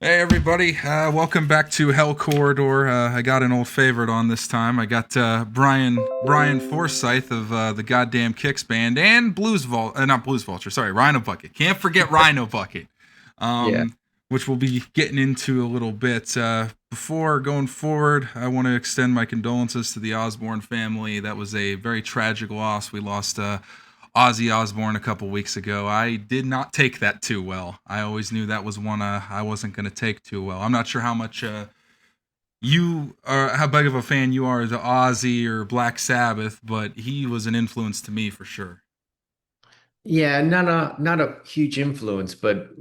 Hey everybody, welcome back to Hell Corridor. I got an old favorite on this time. I got Brian Forsythe of the goddamn Kicks band and not Blues Vulture, sorry, Rhino Bucket. Can't forget Rhino Bucket, Yeah. which we'll be getting into a little bit. Before going forward, I want to extend my condolences to the Osborne family. That was a very tragic loss. We lost Ozzy Osbourne a couple weeks ago. I did not take that too well. I always knew that was one I wasn't going to take too well. I'm not sure how much you are, how big of a fan you are of the Ozzy or Black Sabbath, but he was an influence to me for sure. Yeah, not a huge influence, but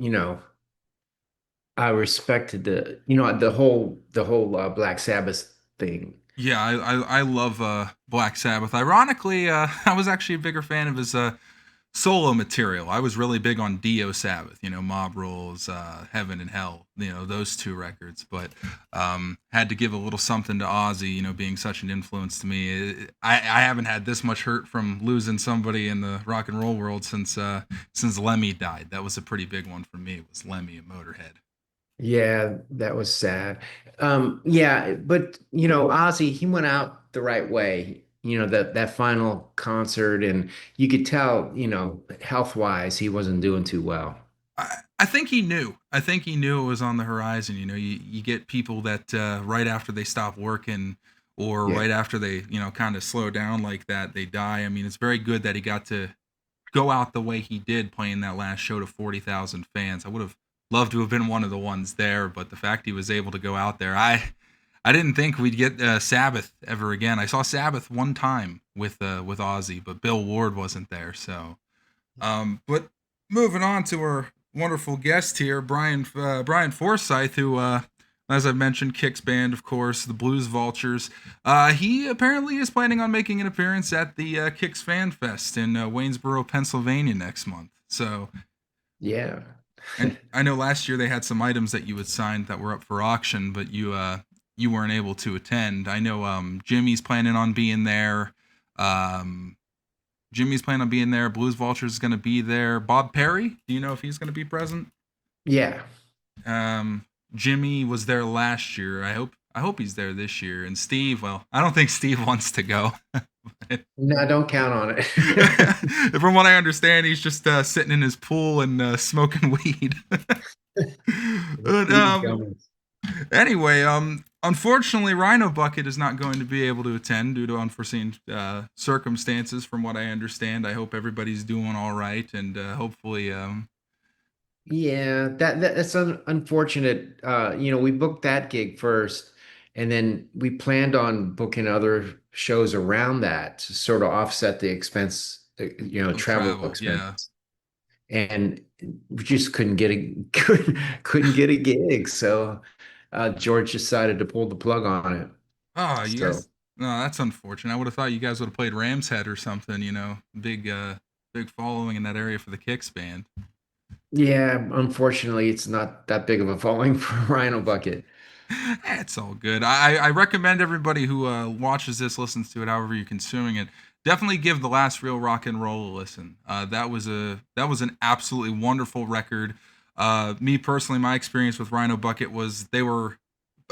I respected the whole Black Sabbath thing. Yeah, I love Black Sabbath. Ironically, I was actually a bigger fan of his solo material. I was really big on Dio Sabbath, Mob Rules, Heaven and Hell, those two records. But had to give a little something to Ozzy, being such an influence to me. I haven't had this much hurt from losing somebody in the rock and roll world since Lemmy died. That was a pretty big one for me. Was Lemmy and Motorhead? Yeah, that was sad. Yeah, but Ozzy, he went out the right way. That final concert, and you could tell, health-wise, he wasn't doing too well. I think he knew. I think he knew it was on the horizon. You get people that right after they stop working or Yeah. right after they, kind of slow down like that, they die. I mean, it's very good that he got to go out the way he did playing that last show to 40,000 fans. I would have loved to have been one of the ones there, but the fact he was able to go out there, I didn't think we'd get Sabbath ever again. I saw Sabbath one time with Ozzy, but Bill Ward wasn't there. So but moving on to our wonderful guest here, Brian Forsythe, who, as I mentioned, Kicks band, of course, the Blues Vultures. He apparently is planning on making an appearance at the Kicks Fan Fest in Waynesboro, Pennsylvania next month. So, Yeah. and I know last year they had some items that you had signed that were up for auction, but you weren't able to attend. I know Jimmy's planning on being there. Um, Jimmy's planning on being there. Blues Vulture's going to be there. Bob Perry, do you know if he's going to be present? Yeah. Um, Jimmy was there last year. I hope he's there this year. And Steve, well, I don't think Steve wants to go. No, don't count on it. From what I understand, he's just sitting in his pool and smoking weed. But Eating gummies. anyway, unfortunately, Rhino Bucket is not going to be able to attend due to unforeseen circumstances. From what I understand, I hope everybody's doing all right, and hopefully, Yeah, that's unfortunate. We booked that gig first, and then we planned on booking other shows around that to sort of offset the expense, of travel travel. Yeah. expense. And we just couldn't get a couldn't get a gig, so George decided to pull the plug on it. Oh, you So guys. No, that's unfortunate. I would have thought you guys would have played Ram's Head or something. Big following in that area for the Kicks band. yeah, unfortunately, it's not that big of a following for Rhino Bucket. It's all good. I recommend everybody who watches this, listens to it, however you're consuming it, definitely give the last real rock and roll a listen. That was an absolutely wonderful record. Me personally, my experience with Rhino Bucket was they were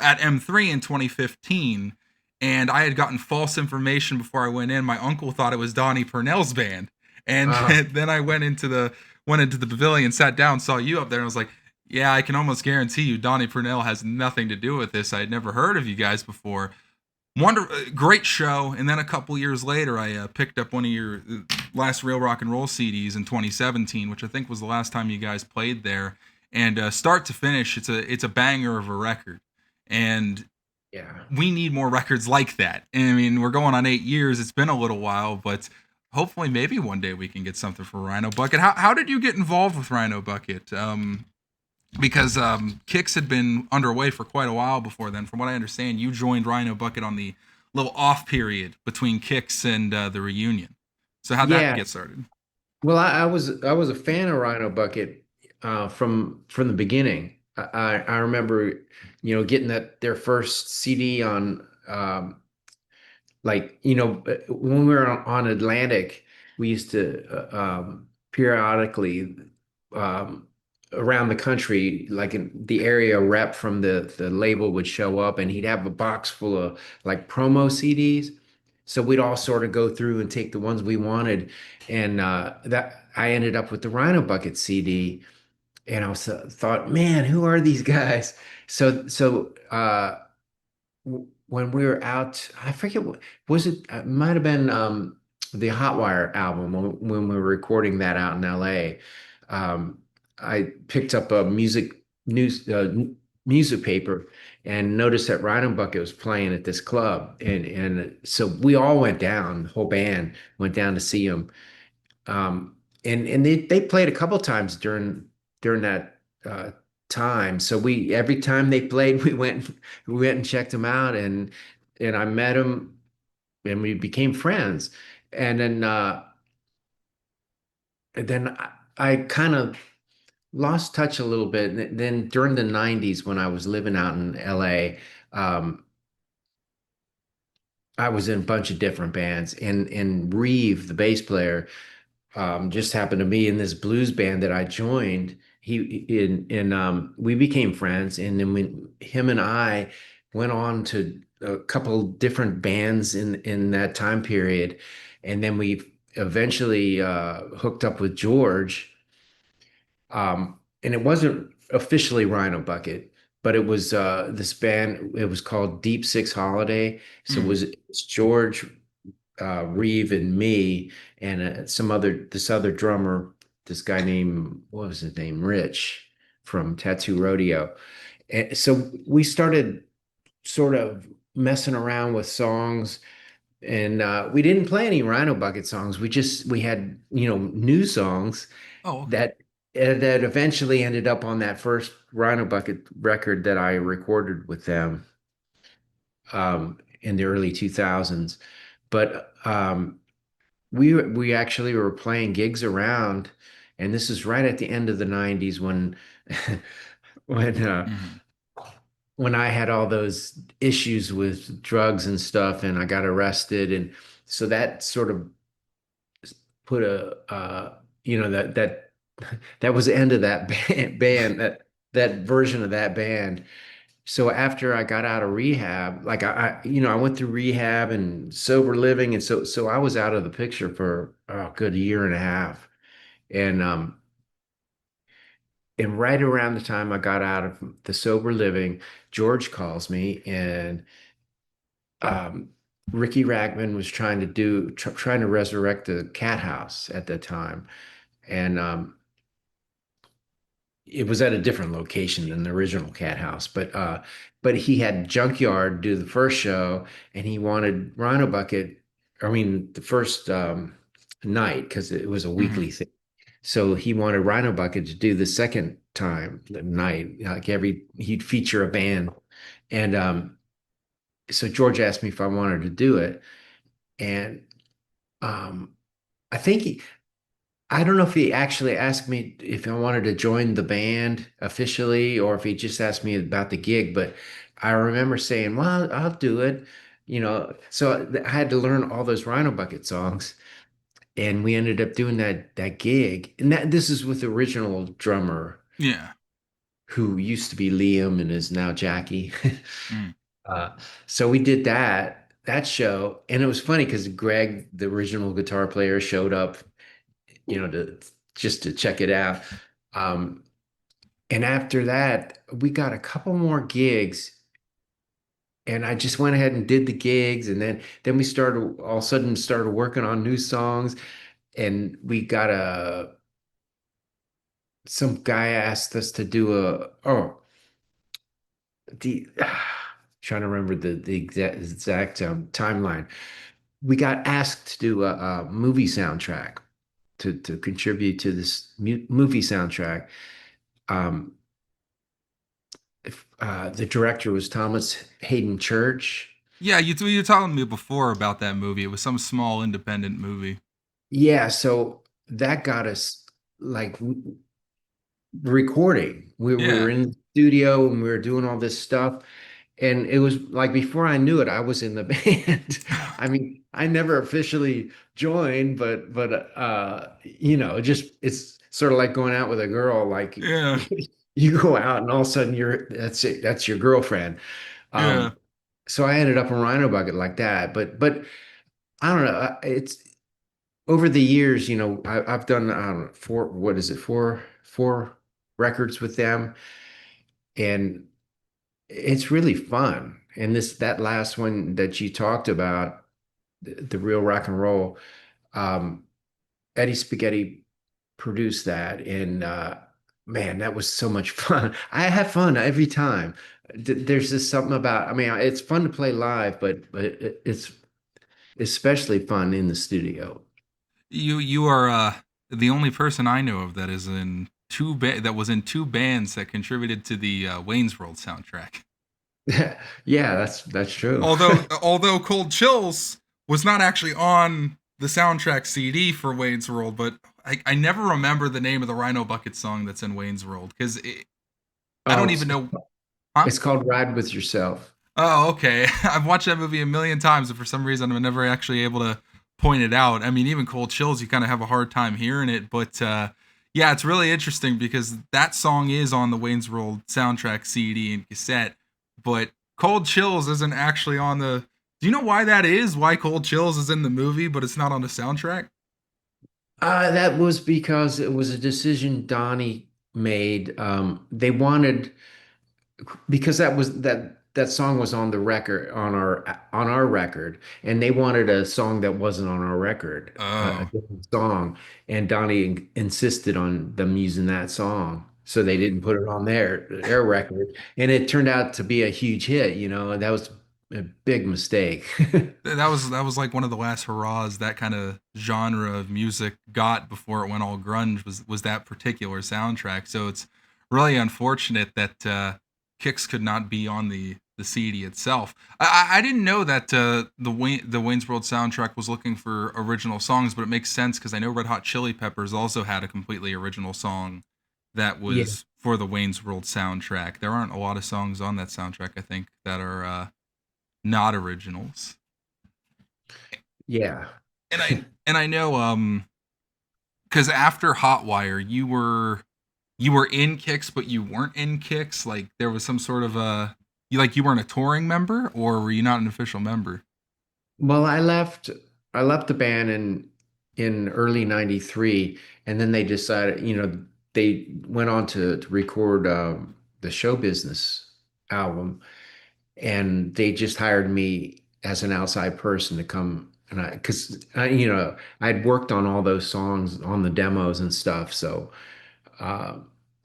at M3 in 2015, and I had gotten false information before I went in. My uncle thought it was Donnie Purnell's band, and Uh, then I went into the pavilion, sat down, saw you up there, and I was like, yeah, I can almost guarantee you Donnie Purnell has nothing to do with this. I had never heard of you guys before. Great show. And then a couple years later, I picked up one of your last Real Rock and Roll CDs in 2017, which I think was the last time you guys played there. And start to finish, it's a banger of a record. And yeah. we need more records like that. And I mean, we're going on 8 years. It's been a little while, but hopefully, maybe one day we can get something for Rhino Bucket. How did you get involved with Rhino Bucket? Because Kicks had been underway for quite a while before then. From what I understand, you joined Rhino Bucket on the little off period between Kicks and the reunion. So how'd that Yeah. get started? Well, I was a fan of Rhino Bucket from the beginning. I remember, getting their first CD on when we were on Atlantic, we used to periodically um, around the country, like in the area rep from the label would show up and he'd have a box full of like promo CDs. So we'd all sort of go through and take the ones we wanted. And that I ended up with the Rhino Bucket CD. And I was thought, man, who are these guys? When we were out, I forget what was it. It might have been the Hotwire album when we were recording that out in LA. Um, I picked up a music paper and noticed that Rhino Bucket was playing at this club, and so we all went down. The whole band went down to see him. And they played a couple times during that time. So we every time they played, we went and checked them out, and I met him, and we became friends. And then I kind of lost touch a little bit. And then during the '90s, when I was living out in LA, I was in a bunch of different bands, and Reeve, the bass player, just happened to be in this blues band that I joined. We became friends, and then when him and I went on to a couple different bands in that time period, and then we eventually hooked up with George. And it wasn't officially Rhino Bucket, but it was this band. It was called Deep Six Holiday. So Mm. it's George, Reeve and me and this other drummer, this guy named what was his name, Rich from Tattoo Rodeo. And so we started sort of messing around with songs, and we didn't play any Rhino Bucket songs. We had new songs Oh, okay. that that eventually ended up on that first Rhino Bucket record that I recorded with them in the early 2000s. But we actually were playing gigs around, and this is right at the end of the '90s when when uh, Hmm. when I had all those issues with drugs and stuff, and I got arrested, and so that sort of put a that was the end of that band that version of that band. So after I got out of rehab, like I went through rehab and sober living, and so I was out of the picture for a good year and a half. And and right around the time I got out of the sober living, George calls me, and um, Ricky Rackman was trying to resurrect the Cat House at the time, and it was at a different location than the original Cat House, but he had Junkyard do the first show, and he wanted Rhino Bucket. I mean, the first night because it was a Hmm. weekly thing. So he wanted Rhino Bucket to do the second time the night, like he'd feature a band, and so George asked me if I wanted to do it, and um, I think I don't know if he actually asked me if I wanted to join the band officially or if he just asked me about the gig, but I remember saying, "Well, I'll do it." So I had to learn all those Rhino Bucket songs, and we ended up doing that gig. And this is with the original drummer Yeah. who used to be Liam and is now Jackie. Mm. Uh, so we did that show, and it was funny because Greg, the original guitar player, showed up, to just to check it out. Um, and after that, we got a couple more gigs, and I just went ahead and did the gigs, and then we started all of a sudden started working on new songs, and we got a some guy asked us to do the trying to remember the exact timeline. We got asked to do a movie soundtrack to contribute to this movie soundtrack. Um, the director was Thomas Hayden Church. Yeah, you were telling me before about that movie. It was some small independent movie. Yeah, so that got us like recording. We were Yeah. in the studio and we were doing all this stuff. And it was like before I knew it, I was in the band. I mean, I never officially joined, but just sort of like going out with a girl. Like Yeah, you go out and all of a sudden that's it. That's your girlfriend. yeah. Um, so I ended up in Rhino Bucket like that. But I don't know. It's over the years, I've done, I don't know, what is it, four records with them, and it's really fun. And that last one that you talked about, the real rock and roll, um, Eddie Spaghetti produced that, and man, that was so much fun. I have fun every time. There's just something about, I mean, it's fun to play live, but it's especially fun in the studio. You are the only person I know of that is in that was in two bands that contributed to the Wayne's World soundtrack. Yeah, that's true. Although Cold Chills was not actually on the soundtrack CD for Wayne's World, but I never remember the name of the Rhino Bucket song that's in Wayne's World because I Oh, don't even know. Huh? it's called Ride With Yourself. Oh, okay. I've watched that movie a million times, and for some reason, I'm never actually able to point it out. I mean, even Cold Chills, you kind of have a hard time hearing it, but yeah, it's really interesting because that song is on the Wayne's World soundtrack CD and cassette, but Cold Chills isn't actually on the. Do you know why that is? Why Cold Chills is in the movie, but it's not on the soundtrack? That was because it was a decision Donnie made. They wanted because that song was on the record on our record, and they wanted a song that wasn't on our record, a Oh, different song, and Donnie insisted on them using that song. So they didn't put it on their record, and it turned out to be a huge hit, and that was a big mistake. that was like one of the last hurrahs that kind of genre of music got before it went all grunge was that particular soundtrack. So it's really unfortunate that Kicks could not be on the CD itself. I didn't know that the Wayne's World soundtrack was looking for original songs, but it makes sense because I know Red Hot Chili Peppers also had a completely original song that Yeah, was for the Wayne's World soundtrack. There aren't a lot of songs on that soundtrack, I think, that are not originals. yeah. And I know because after Hotwire you were in Kicks but you weren't in Kicks, like there was some sort of a you weren't a touring member or were you not an official member? Well, I left the band in early '93, and then they decided, they went on to record the Show Business album, and they just hired me as an outside person to come, and because I'd worked on all those songs on the demos and stuff, so uh,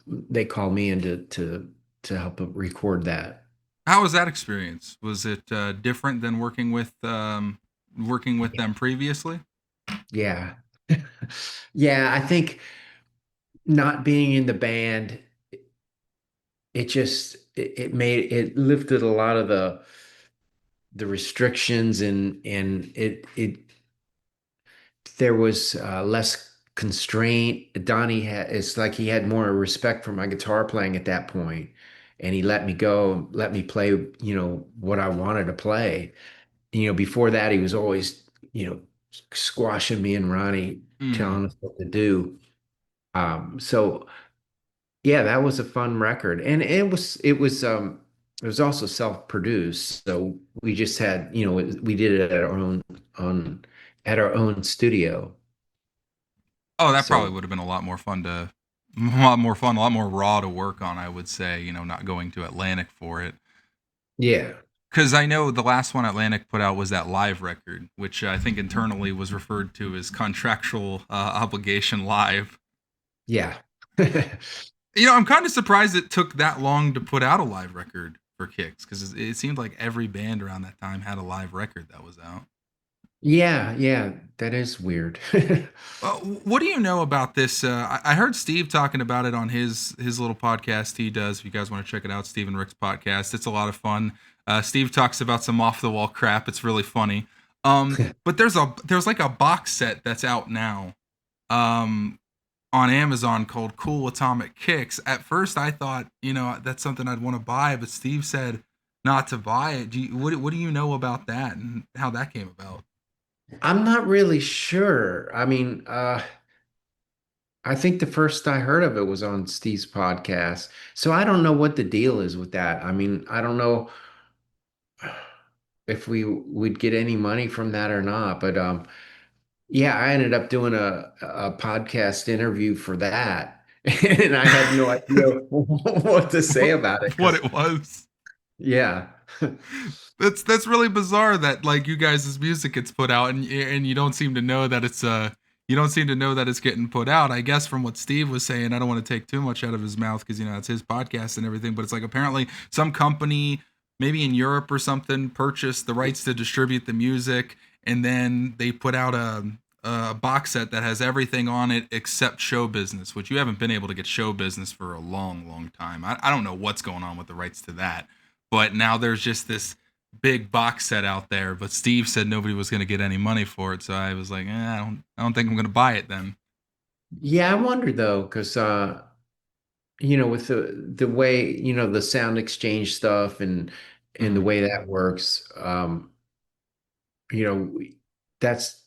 they called me in to help record that. How was that experience? Was it different than working with them previously? Yeah. Yeah, I think not being in the band, it made it lifted a lot of the restrictions, and it there was less constraint. Donnie had it's like he had more respect for my guitar playing at that point, and he let me go, let me play, what I wanted to play. Before that he was always, squashing me and Ronnie, Mm. telling us what to do. So yeah, that was a fun record. And it was also self-produced. So we just had, we did it on at our own studio. Oh, that probably So would have been a lot more fun, a lot more raw to work on, I would say, not going to Atlantic for it. yeah. Because I know the last one Atlantic put out was that live record, which I think internally was referred to as contractual obligation live. Yeah. I'm kind of surprised it took that long to put out a live record for Kicks because it seemed like every band around that time had a live record that was out. Yeah, yeah, that is weird. What do you know about this? I heard Steve talking about it on his little podcast he does. If you guys want to check it out, Steve and Rick's podcast, it's a lot of fun. Steve talks about some off the wall crap. It's really funny. But there's like a box set that's out now um, on Amazon called Cool Atomic Kicks. At first, I thought that's something I'd want to buy, but Steve said not to buy it. What do you know about that and how that came about? I'm not really sure. I mean, I think the first I heard of it was on Steve's podcast. So I don't know what the deal is with that. I mean, I don't know if we would get any money from that or not, but yeah, I ended up doing a podcast interview for that. And I had no idea what to say what, about it what because it was. yeah. That's really bizarre that like you guys' music gets put out and you don't seem to know that it's you don't seem to know that it's getting put out. I guess from what Steve was saying, I don't want to take too much out of his mouth because you know it's his podcast and everything, but it's like apparently some company maybe in Europe or something purchased the rights to distribute the music and then they put out a box set that has everything on it except show business, which you haven't been able to get show business for a long, long time. I don't know what's going on with the rights to that, but now there's just this big box set out there, but Steve said nobody was going to get any money for it, so I was like, I don't think I'm going to buy it then. Yeah, I wonder though, because with the way, the sound exchange stuff and the Mm. way that works, you know, that's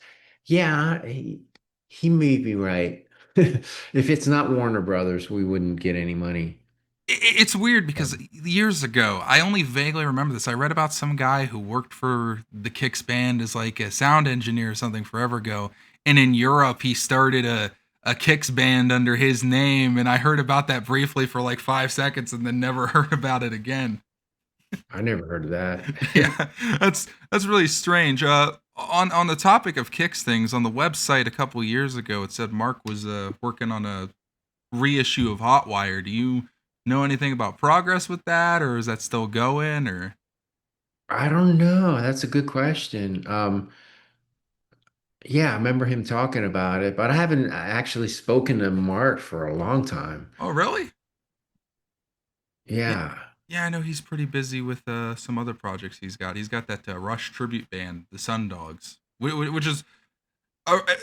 yeah, he may be right. If it's not Warner Brothers, we wouldn't get any money. It's weird because Um, years ago, I only vaguely remember this. I read about some guy who worked for the Kicks band as like a sound engineer or something forever ago, and in Europe he started a Kicks band under his name, and I heard about that briefly for like 5 seconds and then never heard about it again. I never heard of that. Yeah, that's really strange. On the topic of kicks things, on the website a couple years ago, it said Mark was working on a reissue of Hotwire. Do you know anything about progress with that, or is that still going? Or I don't know. That's a good question. Yeah, I remember him talking about it, but I haven't actually spoken to Mark for a long time. oh, really? Yeah, Yeah. yeah. I know he's pretty busy with some other projects he's got. He's got that Rush tribute band, the Sun Dogs, which is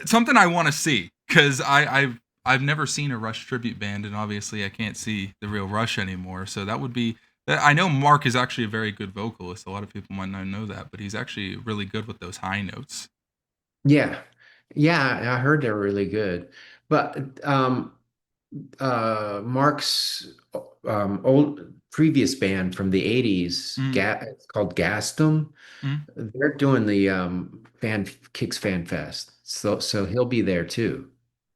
something I want to see because I've never seen a Rush tribute band, and obviously I can't see the real Rush anymore. So that would be. I know Mark is actually a very good vocalist. A lot of people might not know that, but he's actually really good with those high notes. Yeah. Yeah, I heard they're really good. But Mark's old previous band from the 80s, Mm, It's called Gastum. mm. They're doing the fan Kicks Fan Fest. So he'll be there too.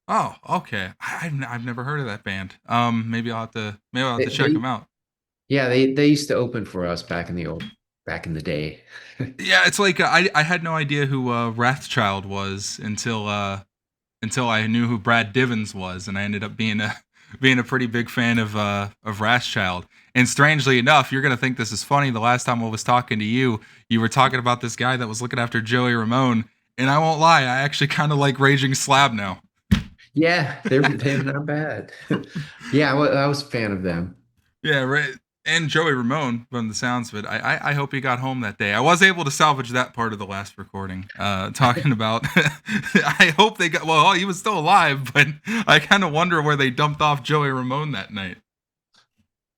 Oh, okay. I've never heard of that band. Maybe I'll have to They, check they them out. yeah, they used to open for us back in the day. Yeah, it's like I had no idea who Wrathchild was until I knew who Brad Divins was, and I ended up being a being a pretty big fan of Wrathchild. And strangely enough, you're gonna think this is funny. The last time I was talking to you, you were talking about this guy that was looking after Joey Ramone, and I won't lie, I actually kind of like Raging Slab now. Yeah, they're not bad. Yeah, I was a fan of them. Yeah, right. And Joey Ramone, from the sounds of it, I hope he got home that day. I was able to salvage that part of the last recording, talking about. I hope they got. Well, he was still alive, but I kind of wonder where they dumped off Joey Ramone that night.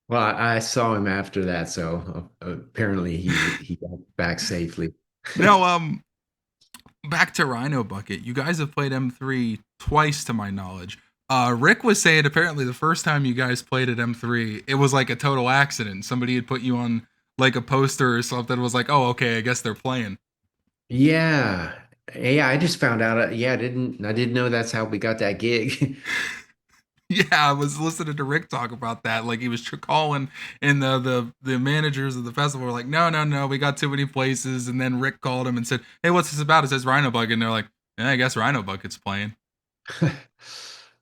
Well, I saw him after that, so apparently he got back safely. Now, back to Rhino Bucket. You guys have played M3 twice, to my knowledge. Rick was saying apparently the first time you guys played at M3, it was like a total accident. Somebody had put you on like a poster or something. It was like, oh, okay, I guess they're playing. Yeah. Yeah, I just found out. Yeah, I didn't know that's how we got that gig. Yeah, I was listening to Rick talk about that. Like he was calling, and the managers of the festival were like, "No, no, no, we got too many places." And then Rick called him and said, "Hey, what's this about?" It says Rhino Bucket, and they're like, "Yeah, I guess Rhino Bucket's playing."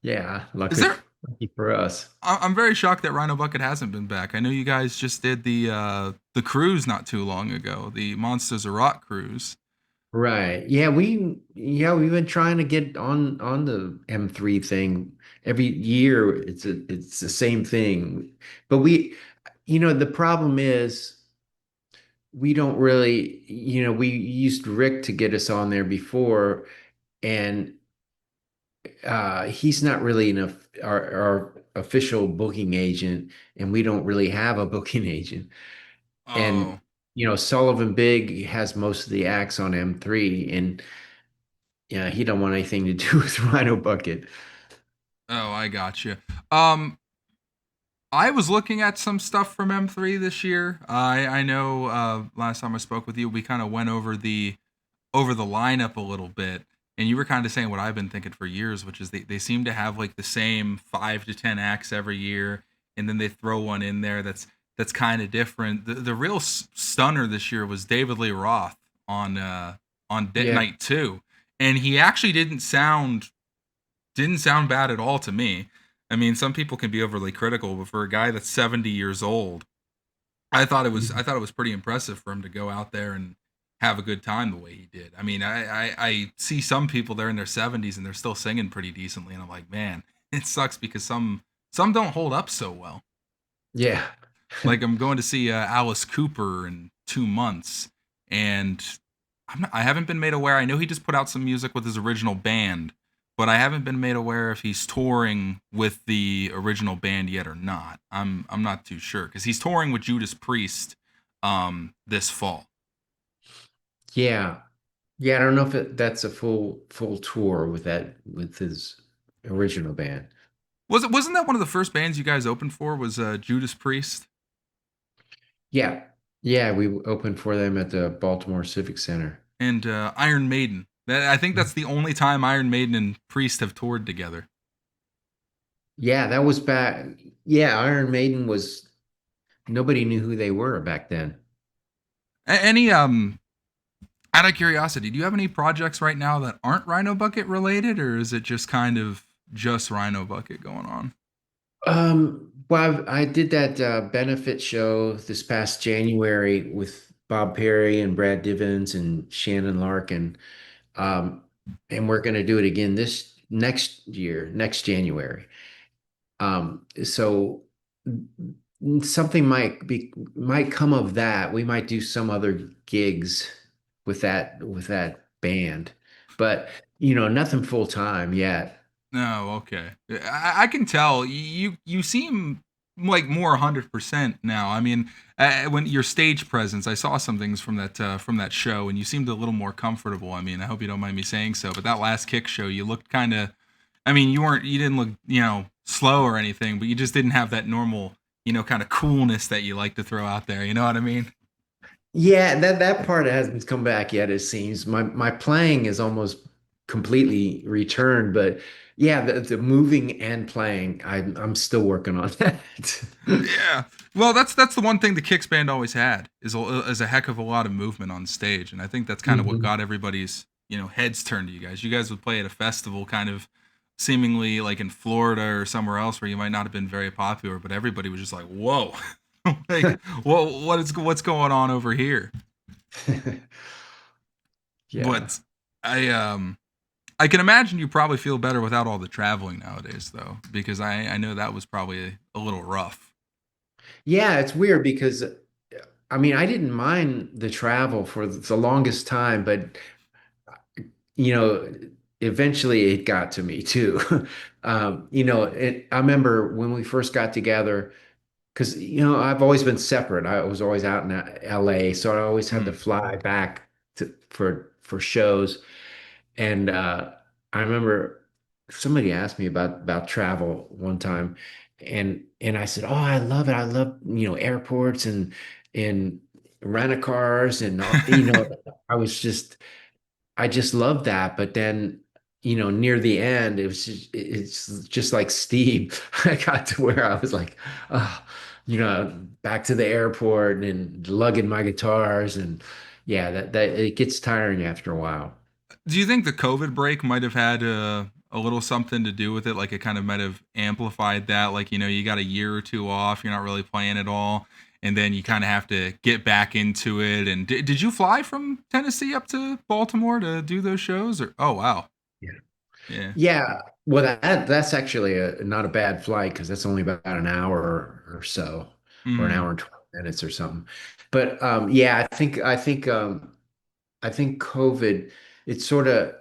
Yeah, Is there? lucky for us. I'm very shocked that Rhino Bucket hasn't been back. I know you guys just did the cruise not too long ago, the Monsters of Rock cruise. Right. Yeah, we've been trying to get on the M3 thing. Every year it's the same thing. But the problem is we don't really, we used Rick to get us on there before, and he's not really our official booking agent, and we don't really have a booking agent. And Oh, Sullivan Big has most of the acts on M3, and yeah, he don't want anything to do with Rhino Bucket. Oh, I got you. Um, I was looking at some stuff from M3 this year. I know last time I spoke with you, we kind of went over the lineup a little bit, and you were kind of saying what I've been thinking for years, which is they seem to have like the same 5 to 10 acts every year, and then they throw one in there that's kind of different. The real stunner this year was David Lee Roth on Yeah. Night Two, and he actually didn't sound bad at all to me. I mean, some people can be overly critical, but for a guy that's 70 years old, I thought it was pretty impressive for him to go out there and have a good time the way he did. I mean, I see some people there in their 70s and they're still singing pretty decently, and I'm like, man, it sucks because some don't hold up so well. Yeah. Like I'm going to see Alice Cooper in 2 months, and I haven't been made aware. I know he just put out some music with his original band, but I haven't been made aware if he's touring with the original band yet or not. I'm not too sure because he's touring with Judas Priest this fall. Yeah. Yeah, I don't know if that's a full tour with that with his original band. Wasn't that one of the first bands you guys opened for? Was Judas Priest Yeah. Yeah, we opened for them at the Baltimore Civic Center. and Iron Maiden? I think that's the only time Iron Maiden and Priest have toured together. Yeah, that was back. Yeah, Iron Maiden was nobody knew who they were back then. Any out of curiosity, do you have any projects right now that aren't Rhino Bucket related, or is it just kind of just Rhino Bucket going on? Well, I did that benefit show this past January with Bob Perry and Brad Divins and Shannon Larkin. Um, and we're going to do it again this next year, next January. So something might come of that. We might do some other gigs with that band, but nothing full time yet. No, okay. I can tell you seem like more 100% now. I mean, when your stage presence, I saw some things from that show, and you seemed a little more comfortable. I mean, I hope you don't mind me saying so, but that last kick show, you looked kind of. I mean, you didn't look slow or anything, but you just didn't have that normal kind of coolness that you like to throw out there. You know what I mean? Yeah, that part hasn't come back yet, it seems. My playing is almost completely returned, but yeah, the moving and playing, I'm still working on that. Yeah. Well, that's the one thing the Kicks band always had is a heck of a lot of movement on stage, and I think that's kind of what Mhm. got everybody's heads turned to you guys. You guys would play at a festival, kind of seemingly like in Florida or somewhere else where you might not have been very popular, but everybody was just like, "Whoa, like what's going on over here?" Yeah. But I I can imagine you probably feel better without all the traveling nowadays, though, because I know that was probably a little rough. Yeah, it's weird because I mean, I didn't mind the travel for the longest time, but you know, eventually it got to me too. I remember when we first got together, because I've always been separate. I was always out in LA, so I always had to Mm, fly back for shows. And I remember somebody asked me about travel one time, and I said, "Oh, I love it. I love airports and rent a cars and I was I just loved that. But then near the end, it's just like Steve. I got to where I was like, oh, back to the airport and lugging my guitars and yeah, that it gets tiring after a while. Do you think the COVID break might have had a little something to do with it? Like it kind of might have amplified that. Like you got a year or two off, you're not really playing at all, and then you kind of have to get back into it. And did you fly from Tennessee up to Baltimore to do those shows? Or oh wow, yeah. Yeah, well, that's actually not a bad flight because that's only about an hour or so, or an Mm, hour and 20 minutes or something. But yeah, I think COVID, it sort of,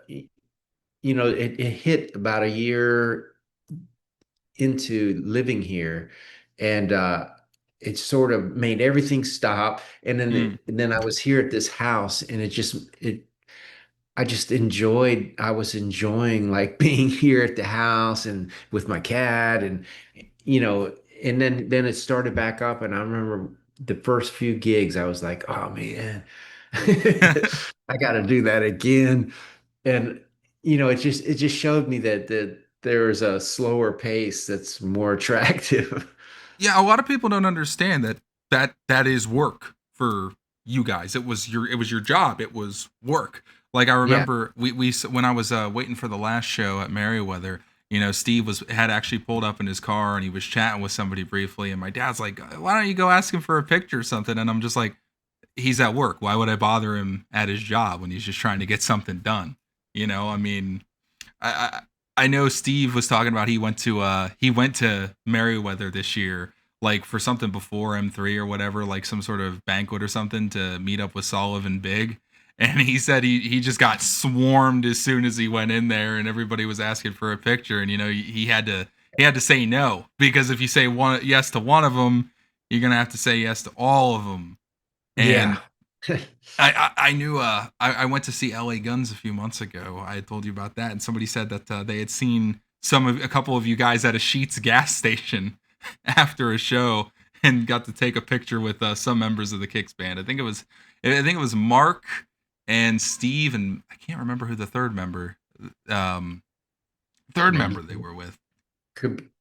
it hit about a year into living here, and it sort of made everything stop. And then mm. I was here at this house, and it I was enjoying like being here at the house and with my cat and and then it started back up and I remember the first few gigs I was like, oh man, I got to do that again. And it just showed me that there's a slower pace that's more attractive. Yeah, a lot of people don't understand that is work for you guys. It was your job. It was work. Like I Yeah. remember we when I was waiting for the last show at Merriweather, Steve had actually pulled up in his car and he was chatting with somebody briefly, and my dad's like, "Why don't you go ask him for a picture or something?" And I'm just like, "He's at work. Why would I bother him at his job when he's just trying to get something done?" I mean, I I know Steve was talking about he went to Merriweather this year, like for something before M3 or whatever, like some sort of banquet or something to meet up with Sullivan Big. And he said he just got swarmed as soon as he went in there, and everybody was asking for a picture, and he had to say no, because if you say one yes to one of them, you're gonna have to say yes to all of them. Yeah. And I knew I went to see LA Guns a few months ago. I had told you about that, and somebody said that they had seen a couple of you guys at a Sheetz gas station after a show and got to take a picture with some members of the Kicks band. I think it was Mark and Steve, and I can't remember who the um third member Maybe they were with.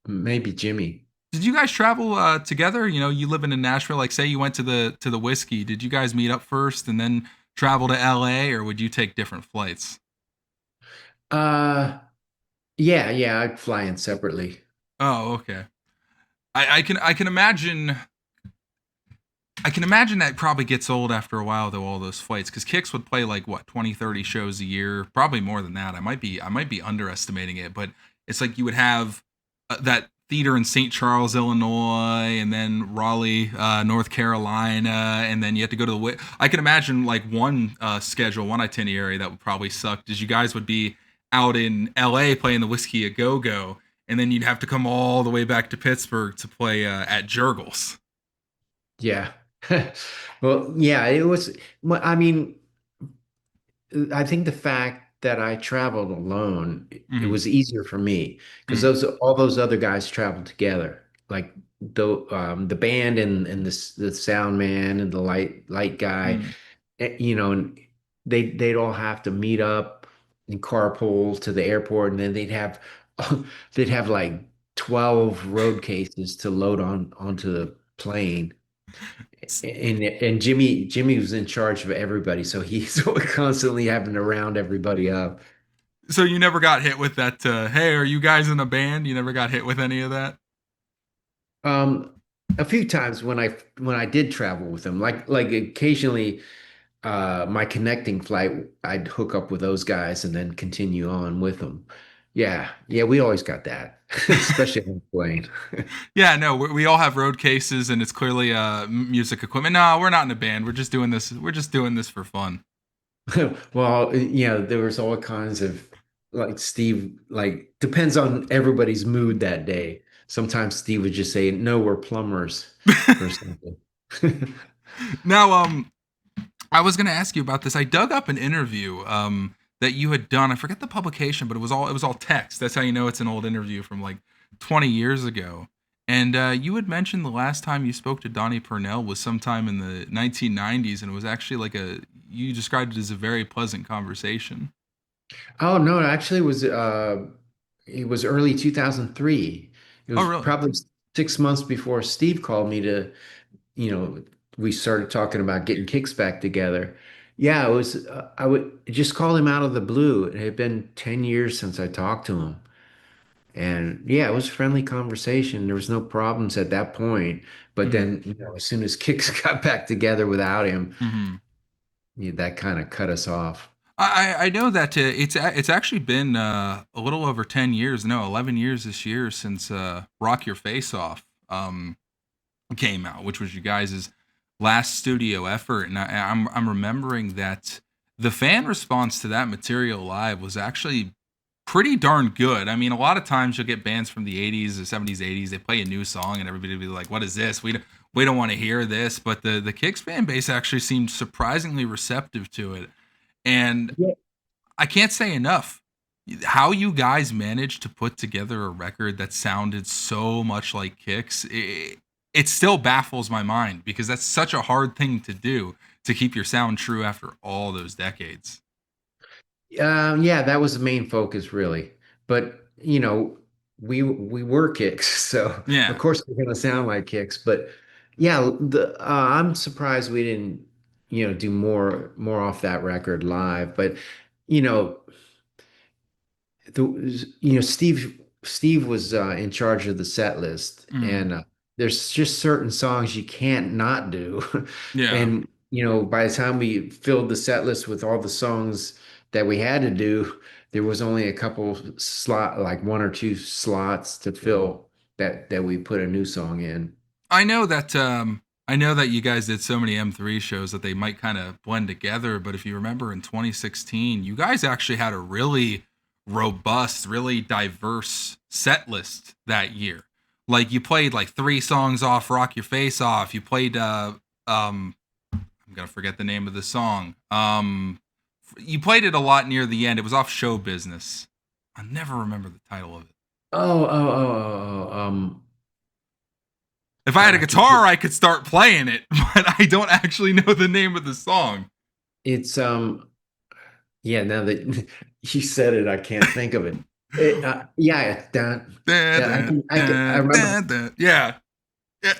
maybe Jimmy. Did you guys travel together? You living in Nashville. Like, say you went to the whiskey. Did you guys meet up first and then travel to L.A., or would you take different flights? Uh yeah, I'd fly in separately. Oh, okay. I can imagine. I can imagine that probably gets old after a while, though, all those flights, because Kicks would play like what 20, 30 shows a year, probably more than that. I might be underestimating it, but it's like you would have that theater in St. Charles, Illinois, and then Raleigh, North Carolina, and then you have to go to the. I can imagine like one schedule, one itinerary that would probably suck. Is you guys would be out in L.A. playing the Whiskey a Go Go, and then you'd have to come all the way back to Pittsburgh to play at Jurgles. Yeah. Well, yeah, well, I mean, I think the fact that I traveled alone, it Mm-hmm. was easier for me because Mm-hmm. all those other guys traveled together. Like the band and the sound man and the light guy, and they'd all have to meet up in carpool to the airport, and then they'd have like 12 road cases to load onto the plane. And Jimmy was in charge of everybody, so he's constantly having to round everybody up. So you never got hit with that? Hey, are you guys in a band? You never got hit with any of that? Um, a few times when I did travel with him, like occasionally, my connecting flight, I'd hook up with those guys and then continue on with them. Yeah, we always got that, especially on the plane. Yeah, no, we all have road cases, and it's clearly music equipment. No, we're not in a band. We're just doing this. We're just doing this for fun. Well, there was all kinds of like Steve, like depends on everybody's mood that day. Sometimes Steve would just say, "No, we're plumbers," or something. Now, I was gonna ask you about this. I dug up an interview that you had done. I forget the publication, but it was all text. That's how you know it's an old interview from like 20 years ago. And you had mentioned the last time you spoke to Donnie Purnell was sometime in the 1990s, and it was actually like you described it as a very pleasant conversation. Oh no, actually, it was early 2003. It Oh, was really? probably 6 months before Steve called me to, you know, we started talking about getting Kicks back together. Yeah, it was. I would just call him out of the blue. It had been 10 years since I talked to him. And yeah, it was a friendly conversation. There was no problems at that point. But Mm-hmm. then, as soon as Kicks got back together without him, Mm-hmm. yeah, that kind of cut us off. I know that it's actually been a little over 10 years, no, 11 years this year since Rock Your Face Off came out, which was you guys' last studio effort, and I'm remembering that the fan response to that material live was actually pretty darn good. I mean, a lot of times you'll get bands from the 80s, the 70s, 80s, they play a new song and everybody will be like, "What is this? We don't want to hear this." But the Kicks fan base actually seemed surprisingly receptive to it. And I can't say enough. How you guys managed to put together a record that sounded so much like Kicks, it still baffles my mind because that's such a hard thing to do to keep your sound true after all those decades. Yeah, that was the main focus, really. But we were Kicks, so of Yeah. course we're gonna sound like Kicks. But yeah, I'm surprised we didn't, do more off that record live. But you know, Steve was in charge of the set list, Mm. and there's just certain songs you can't not do. Yeah. And by the time we filled the set list with all the songs that we had to do, there was only a couple like one or two slots to fill that we put a new song in. I know that you guys did so many M3 shows that they might kind of blend together, but if you remember in 2016, you guys actually had a really robust, really diverse set list that year. Like you played like 3 songs off Rock Your Face Off. You played I'm going to forget the name of the song. You played it a lot near the end. It was off Show Business. I never remember the title of it. If I had a I can, guitar, I could start playing it, but I don't actually know the name of the song. it's Yeah, now that you said it, I can't think of it. Yeah, Da, da, I da, remember. da, da. Yeah. Yeah.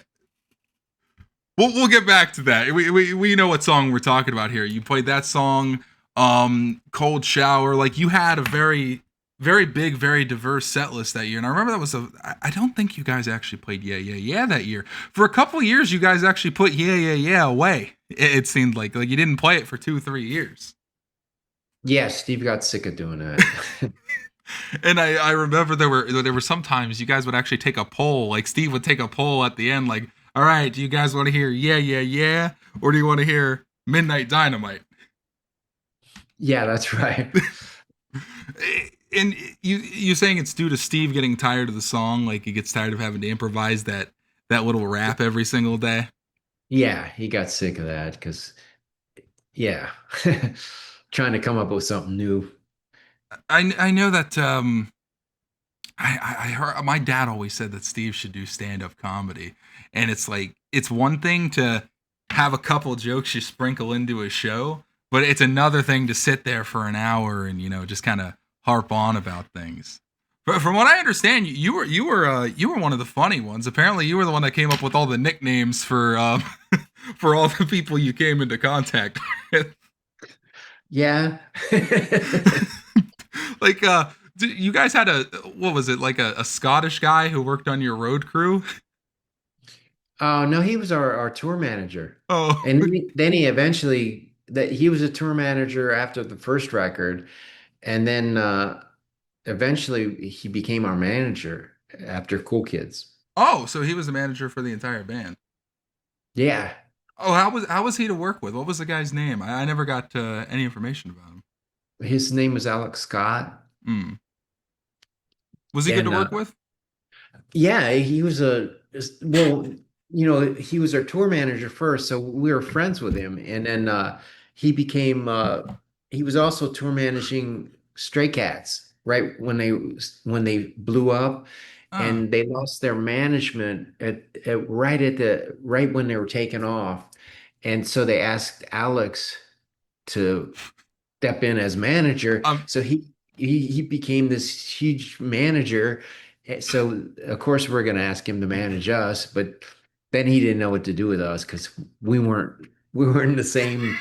We'll get back to that. We know what song we're talking about here. You played that song, Cold Shower. Like you had a very big, very diverse set list that year. And I remember that was I don't think you guys actually played Yeah, Yeah, Yeah that year. For a couple of years, you guys actually put Yeah, Yeah, Yeah away. It seemed like you didn't play it for 2, 3 years. Yeah, Steve got sick of doing that. And I remember there were sometimes you guys would actually take a poll. Like Steve would take a poll at the end, like, all right, do you guys want to hear Yeah, Yeah, Yeah, or do you want to hear Midnight Dynamite? Yeah, that's right. And you saying it's due to Steve getting tired of the song, like he gets tired of having to improvise that little rap every single day. Yeah, he got sick of that because yeah, trying to come up with something new. I know that I heard my dad always said that Steve should do stand up comedy, and it's like it's one thing to have a couple jokes you sprinkle into a show, but it's another thing to sit there for an hour and just kind of harp on about things. But from what I understand, you were one of the funny ones. Apparently, you were the one that came up with all the nicknames for for all the people you came into contact with. Yeah. Like you guys had a what was it like a Scottish guy who worked on your road crew? Oh no, he was our tour manager, Oh, and then he eventually that he was a tour manager after the first record, and then eventually he became our manager after Cool Kids. oh, so he was the manager for the entire band. Yeah, Oh, how was he to work with? What was the guy's name? I never got any information about him. his name was Alex Scott, Hmm. Was he good to and work with? yeah, he was he was our tour manager first, so we were friends with him, and then he became he was also tour managing Stray Cats right when they blew up, Ah, and they lost their management right when they were taking off, and so they asked Alex to step in as manager. um, So he became this huge manager. So of course we're going to ask him to manage us, but then he didn't know what to do with us because we weren't in the same.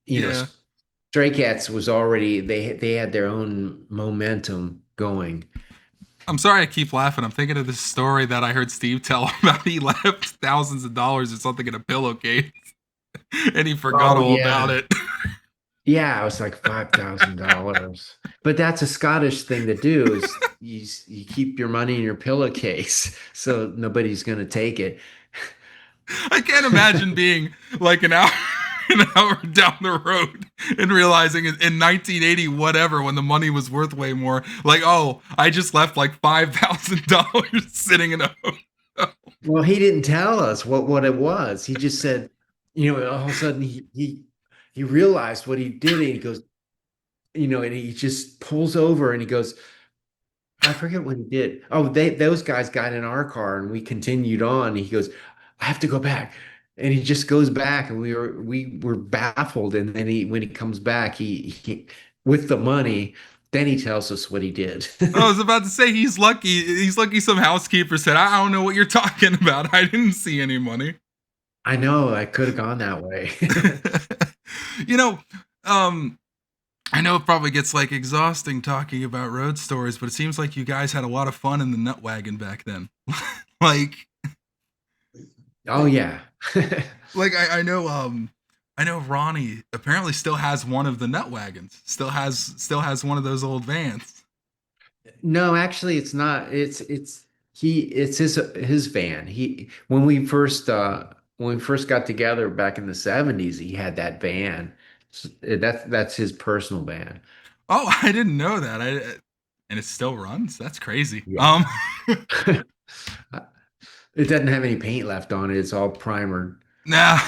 You know, yeah. Stray Cats was already they had their own momentum going. I'm sorry I keep laughing. I'm thinking of this story that I heard Steve tell about. He left thousands of dollars or something in a pillowcase, and he forgot Oh all about yeah. it. Yeah, it was like $5,000. But that's a Scottish thing to do is you keep your money in your pillowcase so nobody's going to take it. I can't imagine being like an hour down the road and realizing in 1980 whatever when the money was worth way more. Like, oh, I just left like $5,000 sitting in a hotel. Well, he didn't tell us what it was. He just said, all of a sudden he realized what he did and he goes, and he just pulls over and he goes, I forget what he did. Oh, those guys got in our car and we continued on. He goes, I have to go back. And he just goes back and we were baffled. And then when he comes back, he with the money, then he tells us what he did. I was about to say he's lucky. He's lucky some housekeeper said, I don't know what you're talking about. I didn't see any money. I know I could have gone that way. you know, um, I know it probably gets like exhausting talking about road stories, but it seems like you guys had a lot of fun in the nut wagon back then. like, Oh yeah. I know Ronnie apparently still has one of the nut wagons. Still has one of those old vans. No, actually it's not. It's his van. He when we first got together back in the 70s, he had that van. That's his personal van. Oh, I didn't know that. And it still runs. That's crazy. Yeah. It doesn't have any paint left on it. It's all primered. Nah,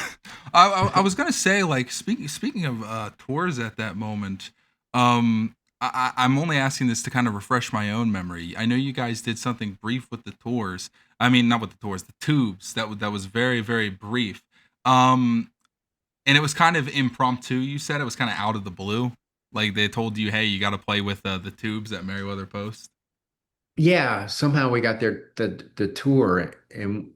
I was gonna say like speaking of tours at that moment. I'm only asking this to kind of refresh my own memory. I know you guys did something brief with the tours. I mean, not with the tours, the tubes. That was very very brief. Um, and it was kind of impromptu. You said it was kind of out of the blue. Like they told you, hey, you got to play with the tubes at Meriwether Post. Yeah, somehow we got the tour and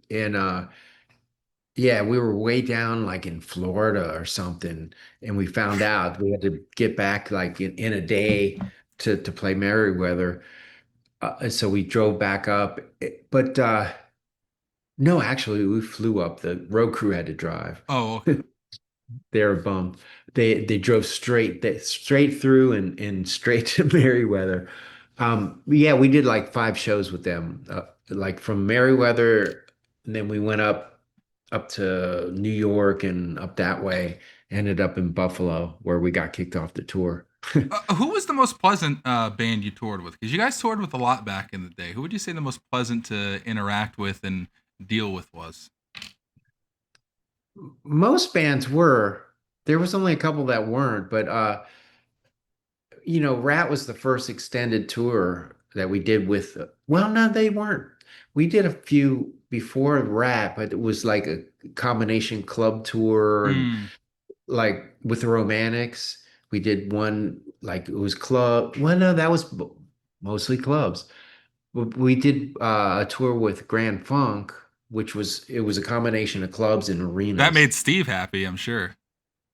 yeah, we were way down like in Florida or something, and we found out we had to get back like in a day to play Merriweather. So we drove back up, but no, actually we flew up. The road crew had to drive. Oh, okay. They were bummed. They drove straight through and straight to Merriweather. Yeah, we did like 5 shows with them, like from Merriweather, and then we went up to New York and up that way. Ended up in Buffalo, where we got kicked off the tour. Who was the most pleasant band you toured with? Because you guys toured with a lot back in the day. Who would you say the most pleasant to interact with and deal with was? Most bands were. There was only a couple that weren't, but Rat was the first extended tour that we did with, well, no, they weren't. We did a few before Rat, but it was like a combination club tour and Hmm. like with the Romantics. We did one like it was club. Well, no, that was mostly clubs. We did a tour with Grand Funk, which was a combination of clubs and That arenas. made Steve happy, I'm sure.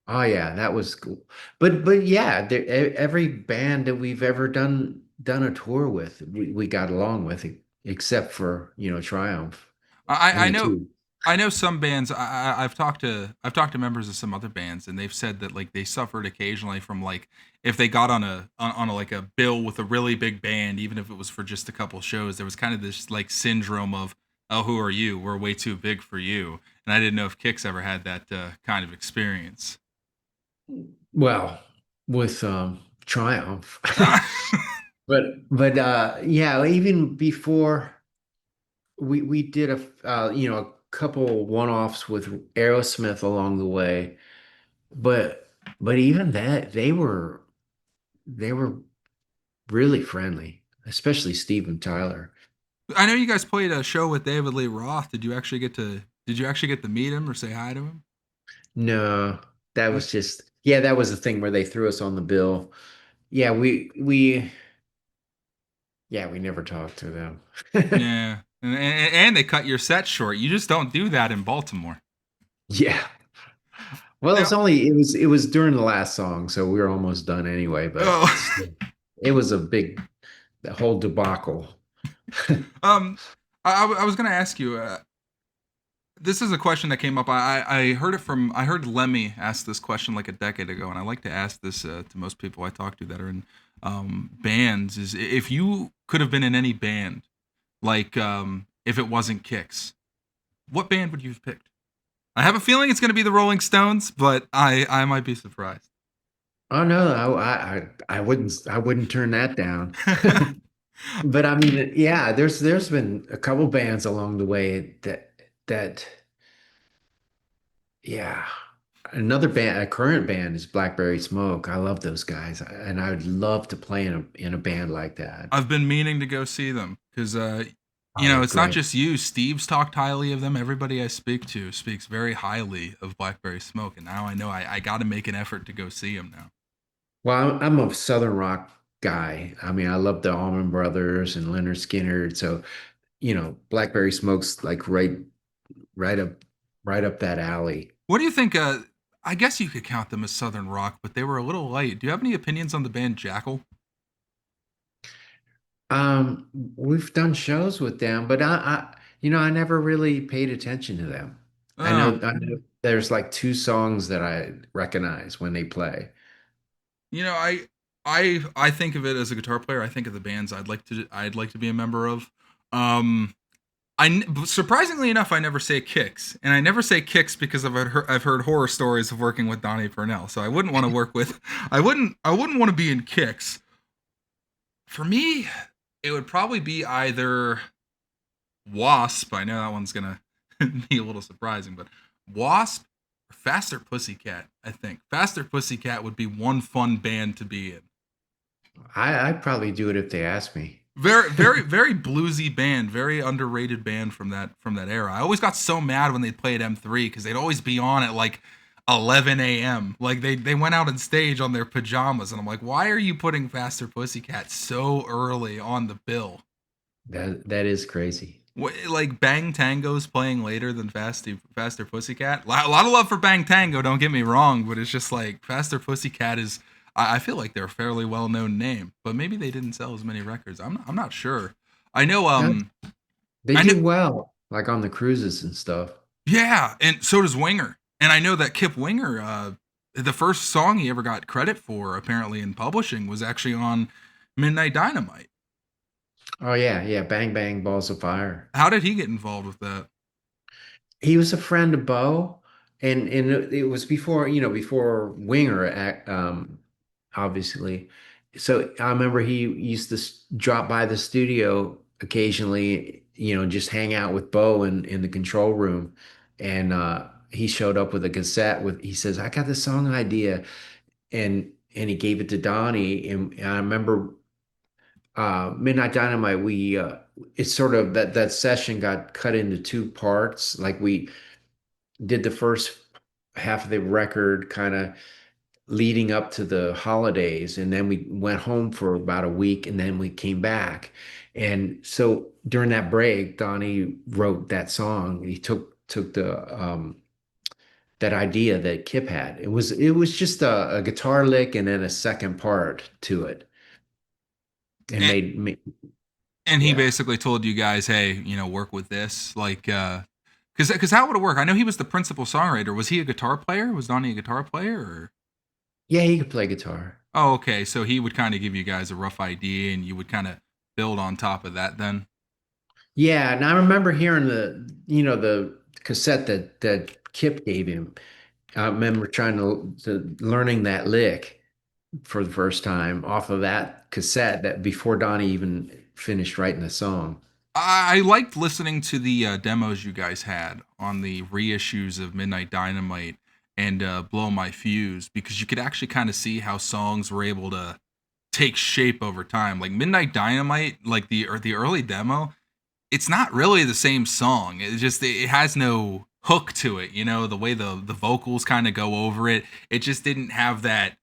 Oh yeah, that was cool. But yeah, every band that we've ever done a tour with, we got along with it, except for Triumph and I the know two. I know some bands. I've talked to members of some other bands, and they've said that like they suffered occasionally from like if they got on a like a bill with a really big band, even if it was for just a couple shows, there was kind of this like syndrome of oh, who are you? We're way too big for you. And I didn't know if Kix ever had that kind of experience. Well, with Triumph. But yeah, even before we did a couple one-offs with Aerosmith along the way, but even that they were really friendly, especially Steve and Tyler. I know you guys played a show with David Lee Roth. Did you actually get to meet him or say hi to him? No, that Uh, was just yeah, that was the thing where they threw us on the bill. Yeah, we never talked to them. Yeah. And they cut your set short. You just don't do that in Baltimore. Yeah. Well, Now, it was during the last song, so we were almost done anyway, but oh, still, it was the whole debacle. um, I was gonna ask you. This is a question that came up. I heard Lemmy ask this question like a decade ago, and I like to ask this to most people I talk to that are in bands: is if you could have been in any band, like if it wasn't Kicks, what band would you have picked? I have a feeling it's going to be the Rolling Stones, but I might be surprised. Oh no, I wouldn't turn that down. But I mean, yeah, there's been a couple bands along the way that yeah. Another band, a current band is Blackberry Smoke. I love those guys, and I would love to play in a band like that. I've been meaning to go see them because, Oh, they're it's not great. just you. Steve's talked highly of them. Everybody I speak to speaks very highly of Blackberry Smoke, and now I know I got to make an effort to go see him now. Well, I'm a Southern rock guy. I mean, I love the Allman Brothers and Leonard Skinner. So, Blackberry Smoke's like right up, right up that alley. What do you think? I guess you could count them as Southern rock, but they were a little light. Do you have any opinions on the band Jackal? We've done shows with them, but I never really paid attention to them. Uh, I know there's like two songs that I recognize when they play. you know, I think of it as a guitar player. I think of the bands I'd like to be a member of. Um, Surprisingly enough, I never say Kicks, and I never say Kicks because I've heard horror stories of working with Donnie Purnell. So I wouldn't want to work with. I wouldn't want to be in Kicks. For me, it would probably be either Wasp. I know that one's gonna be a little surprising, but Wasp or Faster Pussycat. I think Faster Pussycat would be one fun band to be in. I'd probably do it if they asked me. Very, very, very bluesy band, very underrated band from that era. I always got so mad when they played M3 because they'd always be on at like 11 a.m. Like they went out on stage on their pajamas, and I'm like, why are you putting Faster Pussycat so early on the bill? That is crazy. Like Bang Tango's playing later than Faster Pussycat. A lot of love for Bang Tango, don't get me wrong, but it's just like Faster Pussycat is. I feel like they're a fairly well known name, but maybe they didn't sell as many records. I'm not sure. I know. Yeah, they I know. do well, like on the cruises and stuff. Yeah, and so does Winger. And I know that Kip Winger, the first song he ever got credit for, apparently in publishing, was actually on Midnight Dynamite. Oh yeah, yeah, Bang Bang Balls of Fire. How did he get involved with that? He was a friend of Bo, and it was before, before Winger, obviously. So I remember he used to drop by the studio occasionally, just hang out with Bo in the control room, and he showed up with a cassette with. He says, "I got this song idea," and he gave it to Donnie, and I remember Midnight Dynamite. It's sort of that session got cut into two parts. Like we did the first half of the record kind of leading up to the holidays, and then we went home for about a week, and then we came back. And so during that break, Donnie wrote that song. He took the that idea that Kip had. It was just a guitar lick and then a second part to it, and And, made me and he yeah. basically told you guys, hey, work with this. Like, because how would it work? I know he was the principal songwriter. Was he a guitar player? Was Donnie a guitar player? Or Yeah, he could play guitar. oh, okay. So he would kind of give you guys a rough idea, and you would kind of build on top of that. Then Yeah, and I remember hearing the cassette that Kip gave him. I remember trying to learning that lick for the first time off of that cassette that before Donnie even finished writing the song. I liked listening to the demos you guys had on the reissues of Midnight Dynamite and Blow My Fuse because you could actually kind of see how songs were able to take shape over time. Like Midnight Dynamite, like the early demo, it's not really the same song. It has no hook to it. The way the vocals kind of go over it. It just didn't have that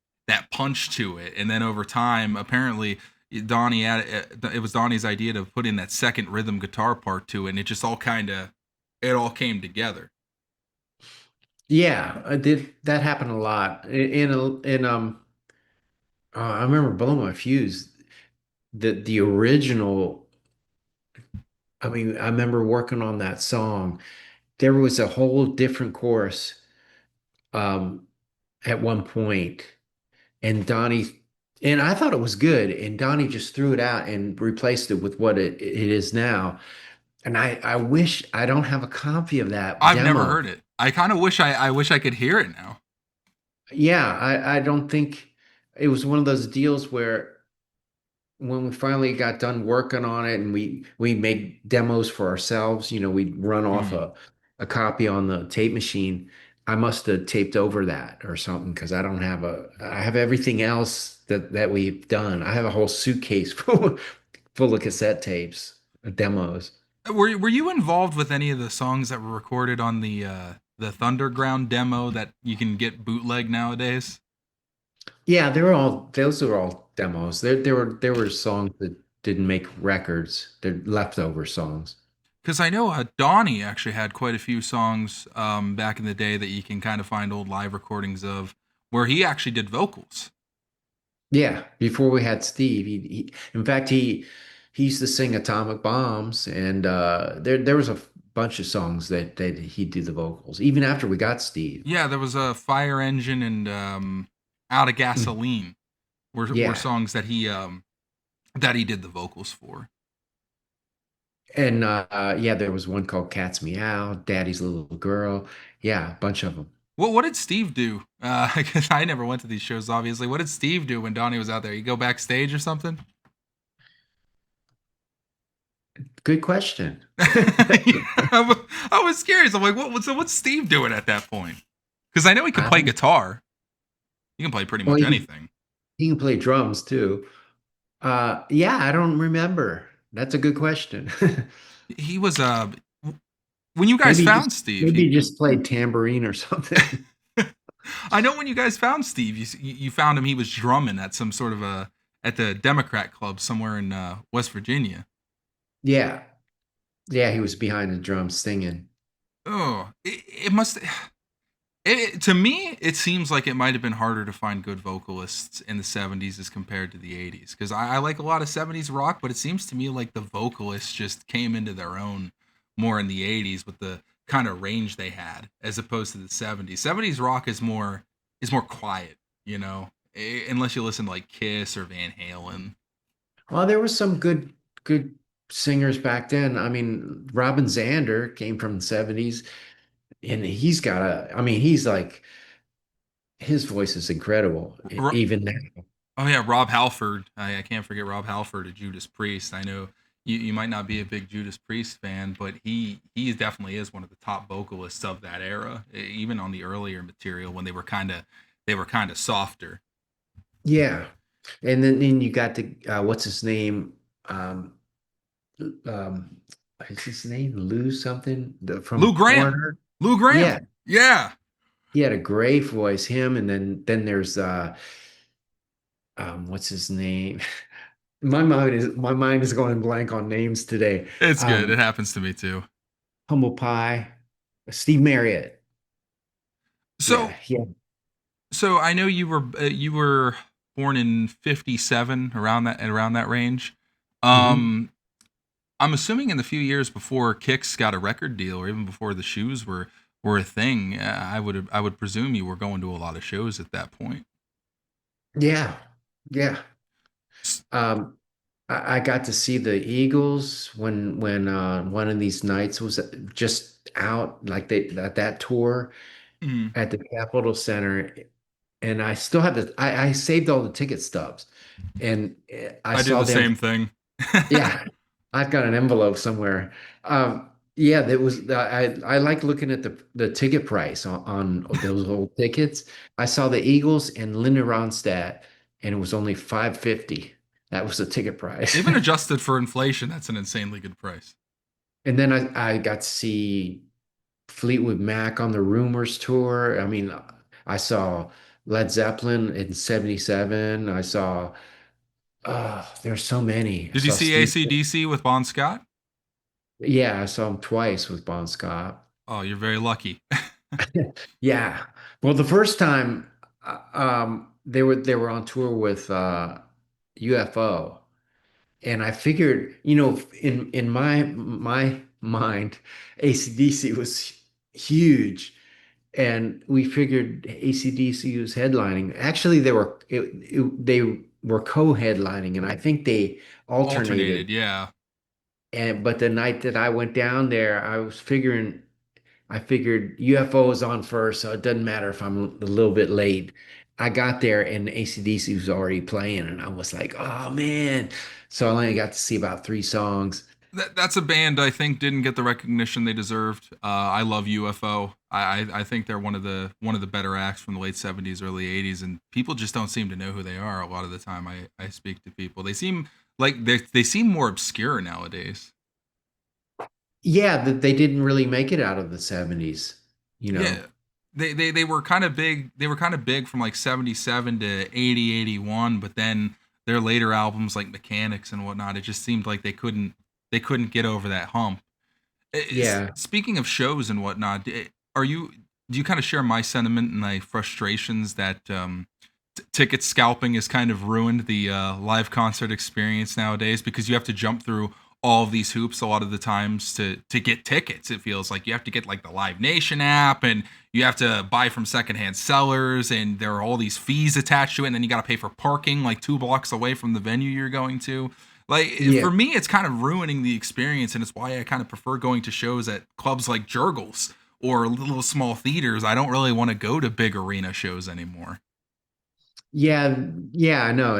punch to it. And then over time, apparently it was Donnie's idea to put in that second rhythm guitar part to it, and it all came together. Yeah, I did that happen a lot. I remember blowing my fuse. The original, I mean, I remember working on that song. There was a whole different chorus um at one point, and Donnie and I thought it was good, and Donnie just threw it out and replaced it with what it is now. And I wish I don't have a copy of that I've never demo. heard it. I kind of wish I could hear it now. Yeah, I don't think it was one of those deals where when we finally got done working on it and we made demos for ourselves, we'd run off Hmm. a copy on the tape machine. I must have taped over that or something because I have everything else that we've done. I have a whole suitcase full of cassette tapes, demos. Were you involved with any of the songs that were recorded on the Thunderground demo that you can get bootleg nowadays? Yeah, those are all demos. There were songs that didn't make records. They're leftover songs. Because I know Donnie actually had quite a few songs back in the day that you can kind of find old live recordings of, where he actually did vocals. Yeah, before we had Steve, in fact he used to sing Atomic Bombs, and there was a bunch of songs that he did the vocals even after we got Steve. Yeah, there was a Fire Engine and Out of Mm. Gasoline were Yeah, songs that he did the vocals for. and yeah, there was one called Cat's Meow, Daddy's Little Girl. Yeah, a bunch of them. What did Steve do? Because I never went to these shows, obviously. What did Steve do when Donnie was out there? You go backstage or something? Good question. Yeah, I was curious. I'm like, what's Steve doing at that point? Because I know he could I play don't, guitar. He can play pretty well, much anything. he can play drums too. Yeah, I don't remember. That's a good question. He was when you guys found Steve, Maybe he just played tambourine or something. I know when you guys found Steve, you found him. He was drumming at some sort of a at the Democrat Club somewhere in West Virginia. Yeah. Yeah, he was behind the drums singing. Oh, it must. To me, it seems like it might have been harder to find good vocalists in the 70s as compared to the 80s. Because I like a lot of 70s rock, but it seems to me like the vocalists just came into their own more in the 80s with the kind of range they had as opposed to the 70s. 70s rock is more quiet, you know, unless you listen to like Kiss or Van Halen. Well, there was some good singers back then. I mean, Robin Zander came from the 70s and I mean, he's like his voice is incredible even now. Oh yeah, Rob Halford. I can't forget Rob Halford, a Judas Priest. I know you might not be a big Judas Priest fan, but he definitely is one of the top vocalists of that era. Even on the earlier material when they were kind of softer. Yeah. And then you got the what's his name? Um um is his name Lou something Lou from Graham. Foreigner? Lou Graham. Yeah. Yeah. He had a great voice, him, and then there's what's his name? My mind is going blank on names today. It's good. It Um, happens to me too. Humble Pie, Steve Marriott. So Yeah, yeah. so I know you were born in 57 around that range. Hmm. Um I'm assuming in the few years before Kicks got a record deal, or even before the shoes were a thing, I would presume you were going to a lot of shows at that point. Yeah, yeah. Um, I got to see the Eagles when one of these nights was just out like they at that tour Mhm. at the Capitol Center, and I still have I saved all the ticket stubs, and I I did saw the them. same thing. Yeah, I've got an envelope somewhere. Yeah, that was I like looking at the ticket price on those old tickets. I saw the Eagles and Linda Ronstadt, and it was only 550. That was the ticket price. Even adjusted for inflation, that's an insanely good price. And then I got to see Fleetwood Mac on the Rumors tour. I mean, I saw Led Zeppelin in 77. I saw there's so many. I Did you saw see Steve. ACDC with Bon Scott? Yeah, I saw him twice with Bon Scott. Oh, you're very lucky. Yeah. Well, the first time they were on tour with UFO, and I figured, in my mind, AC/DC was huge, and we figured AC/DC was headlining. Actually, they were co-headlining, and I think they alternated. Alternated, yeah. And but the night that I went down there, I figured UFO is on first, so it doesn't matter if I'm a little bit late. I got there and AC/DC was already playing, and I was like, oh man. So I only got to see about three songs. That's a band I think didn't get the recognition they deserved. I love UFO. I think they're one of the better acts from the late '70s, early '80s, and people just don't seem to know who they are. A lot of the time, I speak to people, they seem like they seem more obscure nowadays. Yeah, that they didn't really make it out of the 70s, you know. Yeah. They were kind of big. They were kind of big from like 77 to 80, 81, but then their later albums like Mechanics and whatnot, it just seemed like they couldn't get over that hump. Yeah. Speaking of shows and whatnot, are you do you kind of share my sentiment and my frustrations that ticket scalping has kind of ruined the live concert experience nowadays because you have to jump through all of these hoops a lot of the times to get tickets. It feels like you have to get like the Live Nation app, and you have to buy from secondhand sellers, and there are all these fees attached to it, and then you got to pay for parking like 2 blocks away from the venue you're going to. Like, Yeah. for me, it's kind of ruining the experience, and it's why I kind of prefer going to shows at clubs like Jurgles or little small theaters. I don't really want to go to big arena shows anymore. Yeah, yeah, I know.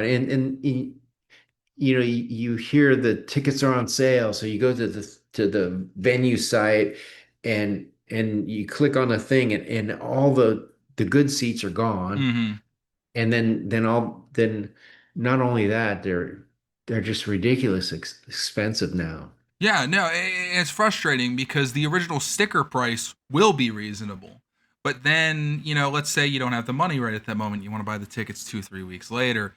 You know, you hear the tickets are on sale, so you go to the venue site and you click on a thing and all the good seats are gone. Hmm. And then not only that, they're just ridiculous expensive now. Yeah, no, it's frustrating because the original sticker price will be reasonable. But then, let's say you don't have the money right at that moment. You want to buy the tickets 2, 3 weeks later.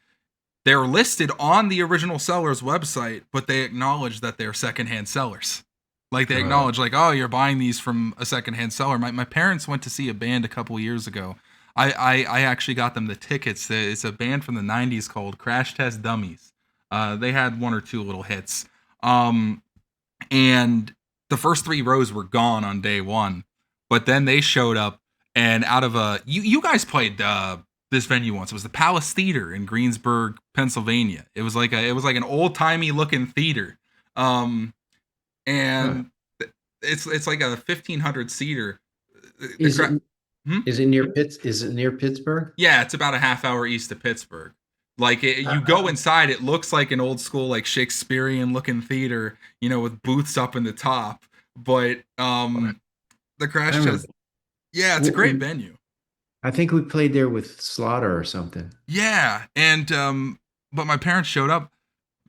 They're listed on the original seller's website, but they acknowledge that they're secondhand sellers. Like, they Oh, acknowledge, like, oh, you're buying these from a secondhand seller. My parents went to see a band a couple years ago. I actually got them the tickets. It's a band from the '90s called Crash Test Dummies. They had one or two little hits. Um, and the first 3 rows were gone on day one, but then they showed up, and out of a you guys played this venue once. It was the Palace Theater in Greensburg, Pennsylvania. It was like an old timey looking theater, um, huh. and it's like a 1,500 seater. The Is crowd. it is it near Pittsburgh? Yeah, it's about a half hour east of Pittsburgh. Like, you go Uh, inside, it looks like an old school, like Shakespearean looking theater, with booths up in the top. But the I Crash remember. Test, yeah, it's a great W- venue. I think we played there with Slaughter or something. Yeah, and but my parents showed up.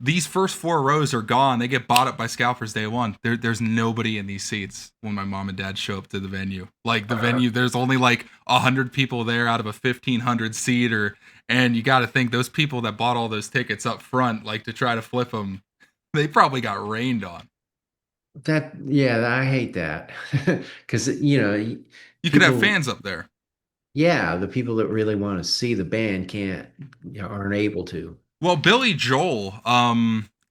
These first 4 rows are gone. They get bought up by scalpers day one. There's nobody in these seats when my mom and dad show up to the venue. Like, the Uh, venue, there's only like 100 people there out of a 1,500 seater, and you got to think those people that bought all those tickets up front, like to try to flip them, they probably got rained on. yeah, I hate that because You could have people, fans up there. yeah, the people that really want to see the band aren't able to. Well, Billy Joel,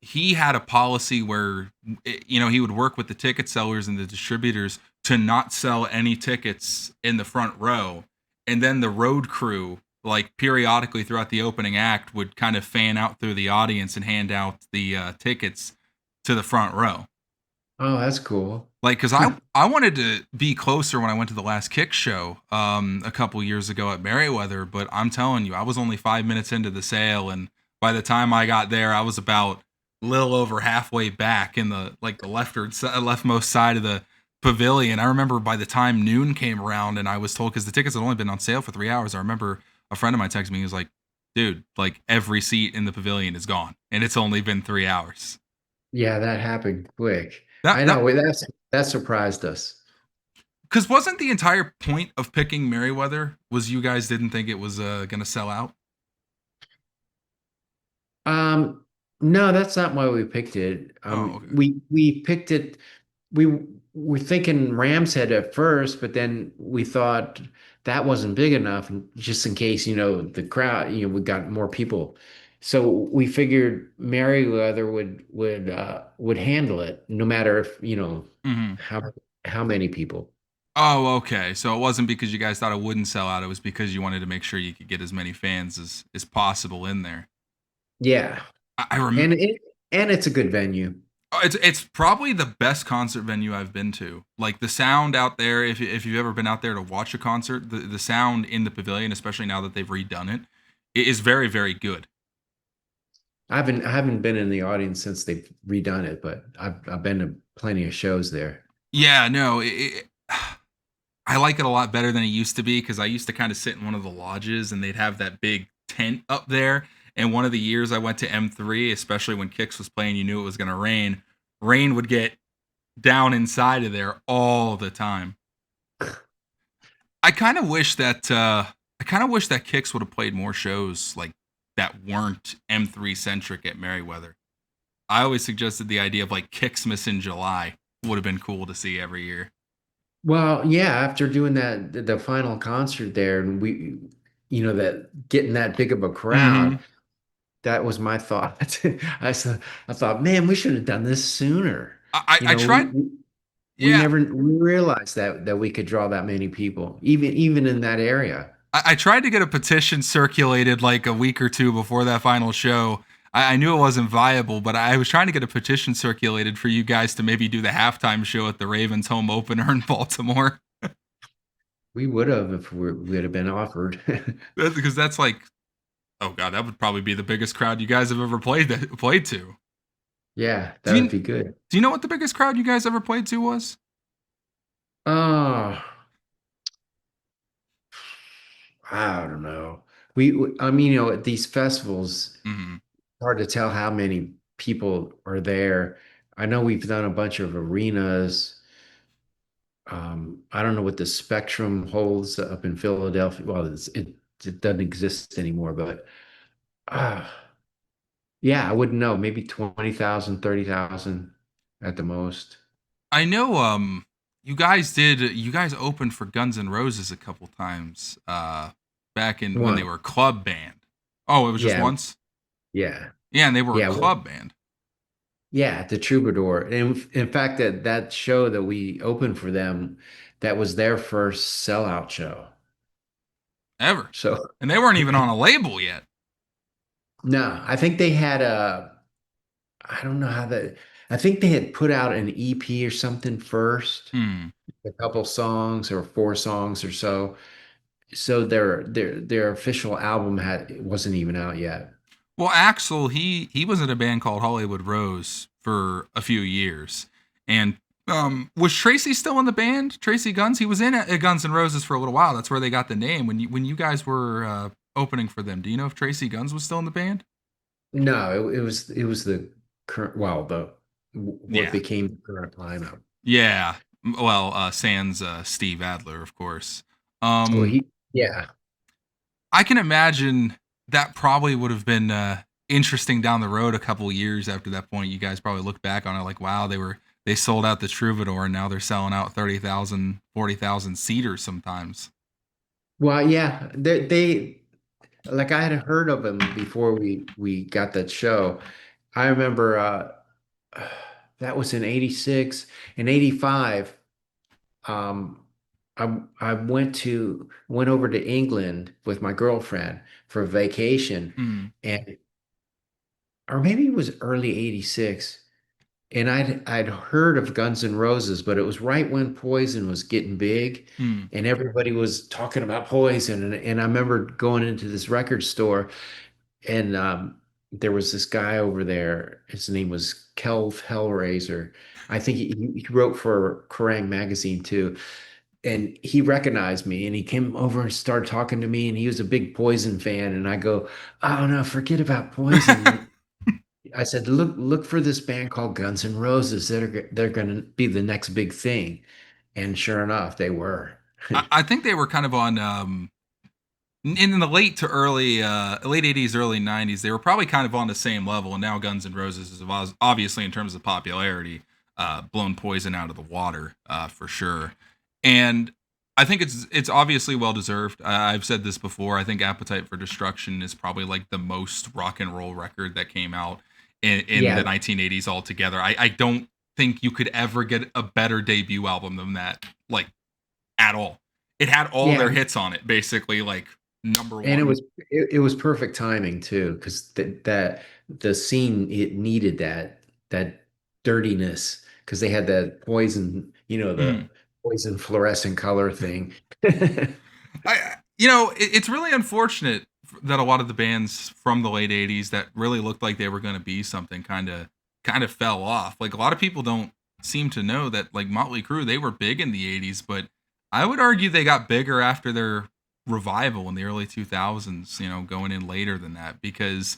he had a policy where, he would work with the ticket sellers and the distributors to not sell any tickets in the front row, and then the road crew, like, periodically throughout the opening act, would kind of fan out through the audience and hand out the tickets to the front row. Oh, that's cool. Like, because I wanted to be closer when I went to the last Kick show a couple years ago at Merriweather, but I'm telling you, I was only 5 minutes into the sale, and by the time I got there, I was about a little over halfway back in the, like, the leftmost side of the pavilion. I remember by the time noon came around, and I was told, because the tickets had only been on sale for 3 hours. I remember a friend of mine texted me. He was like, "Dude, like, every seat in the pavilion is gone, and it's only been 3 hours." Yeah, that happened quick. That I that know. That surprised us. Because wasn't the entire point of picking Merriweather was you guys didn't think it was gonna sell out? Um, no, that's not why we picked it. Oh, okay. We picked it. We were thinking Rams Head at first, but then we thought that wasn't big enough, and just in case, the crowd, we got more people. So we figured Merriweather would handle it, no matter if, Hmm. how how many people. Oh, okay. So it wasn't because you guys thought it wouldn't sell out. It was because you wanted to make sure you could get as many fans as possible in there. Yeah, I rem- and it's a good venue. it's probably the best concert venue I've been to. Like, the sound out there, if you've ever been out there to watch a concert, the sound in the pavilion, especially now that they've redone it, it is very, very good. I haven't been in the audience since they've redone it, but I've been to plenty of shows there. Yeah, no, I like it a lot better than it used to be because I used to kind of sit in one of the lodges and they'd have that big tent up there. And one of the years I went to M3, especially when Kix was playing, you knew it was going to rain. Rain would get down inside of there all the time. I kind of wish that Kix would have played more shows like that weren't M3 centric at Merriweather. I always suggested the idea of like Kixmas in July would have been cool to see every year. Well, yeah, after doing that, the final concert there, and that getting that big of a crowd, Mm-hmm. that was my thought. I thought, man, we should have done this sooner. I, You I know, tried. we Yeah, never we realized that we could draw that many people, even in that area. I tried to get a petition circulated like a week or two before that final show. I knew it wasn't viable, but I was trying to get a petition circulated for you guys to maybe do the halftime show at the Ravens home opener in Baltimore. We would have if we would have been offered. Because that's like, oh god, that would probably be the biggest crowd you guys have ever played to. Yeah, Do that you would be good. do you know what the biggest crowd you guys ever played to was? Oh, I don't know. I mean, at these festivals, Mm-hmm. hard to tell how many people are there. I know we've done a bunch of arenas. I don't know what the Spectrum holds up in Philadelphia. Well, it doesn't exist anymore, but uh, yeah, I wouldn't know. Maybe 20,000, 30,000 at the most. I know you guys opened for Guns N' Roses a couple times back in when they One. were a club band. Oh, it was just Yeah, once? yeah, Yeah, and they were a yeah. club band. Yeah, the Troubadour. And in fact, that show that we opened for them, that was their first sellout show. Ever. So And they weren't even on a label yet. no, I think they had I don't know how that, I think they had put out an EP or something first, Hmm. a couple songs or four songs or so. So their official album wasn't even out yet. Well, Axel, he was in a band called Hollywood Rose for a few years. And was Tracy still in the band? Tracy Guns? He was in Guns N' Roses for a little while. That's where they got the name. When you guys were opening for them, do you know if Tracy Guns was still in the band? No, it was the current, well, the what Yeah. became the current lineup. Yeah. Well, sans Steve Adler, of course. Well, Um, yeah. I can imagine that probably would have been interesting down the road a couple years after that point. You guys probably look back on it like, wow, they sold out the Troubadour and now they're selling out 30,000, 40,000 seaters sometimes. Well, yeah, they like I had heard of them before we got that show. I remember that was in 86 and 85. Um I went over to England with my girlfriend for a vacation, Mm, and or maybe it was early 86. And I'd heard of Guns N' Roses, but it was right when Poison was getting big, mm, and everybody was talking about Poison. And I remember going into this record store, and there was this guy over there. His name was Kelv Hellraiser. I think he wrote for Kerrang magazine too. And he recognized me, and he came over and started talking to me, and he was a big Poison fan. And I go, "Oh no, forget about Poison." I said, look for this band called Guns N' Roses. They're going to be the next big thing. And sure enough, they were. I think they were kind of on in the late to early late 80s, early 90s. They were probably kind of on the same level, and now Guns N' Roses is obviously in terms of popularity blown Poison out of the water for sure. And I think it's obviously well deserved. I've said this before. I think Appetite for Destruction is probably like the most rock and roll record that came out in the Yeah, 1980s altogether. I don't think you could ever get a better debut album than that, like at all. It had all yeah, their hits on it, basically, like number and it one. was it was perfect timing too, because that the scene it needed that dirtiness because they had that poison, the Mm. poison fluorescent color thing. It's really unfortunate that a lot of the bands from the late '80s that really looked like they were going to be something kind of fell off. Like a lot of people don't seem to know that like Motley Crue, they were big in the '80s, but I would argue they got bigger after their revival in the early 2000s. You know, going in later than that because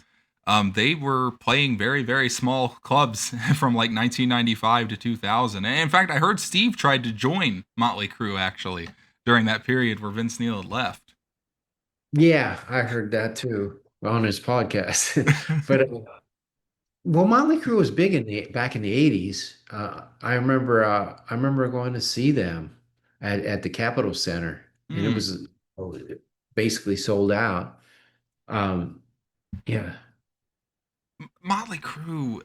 they were playing very small clubs from like 1995 to 2000. And in fact, I heard Steve tried to join Motley Crue actually during that period where Vince Neil had left. Yeah, I heard that too on his podcast. But well, Motley Crue was big in the back in the 80s. I remember going to see them at the Capitol Center, and it Hmm. was basically sold out. Um, yeah. Motley Crue,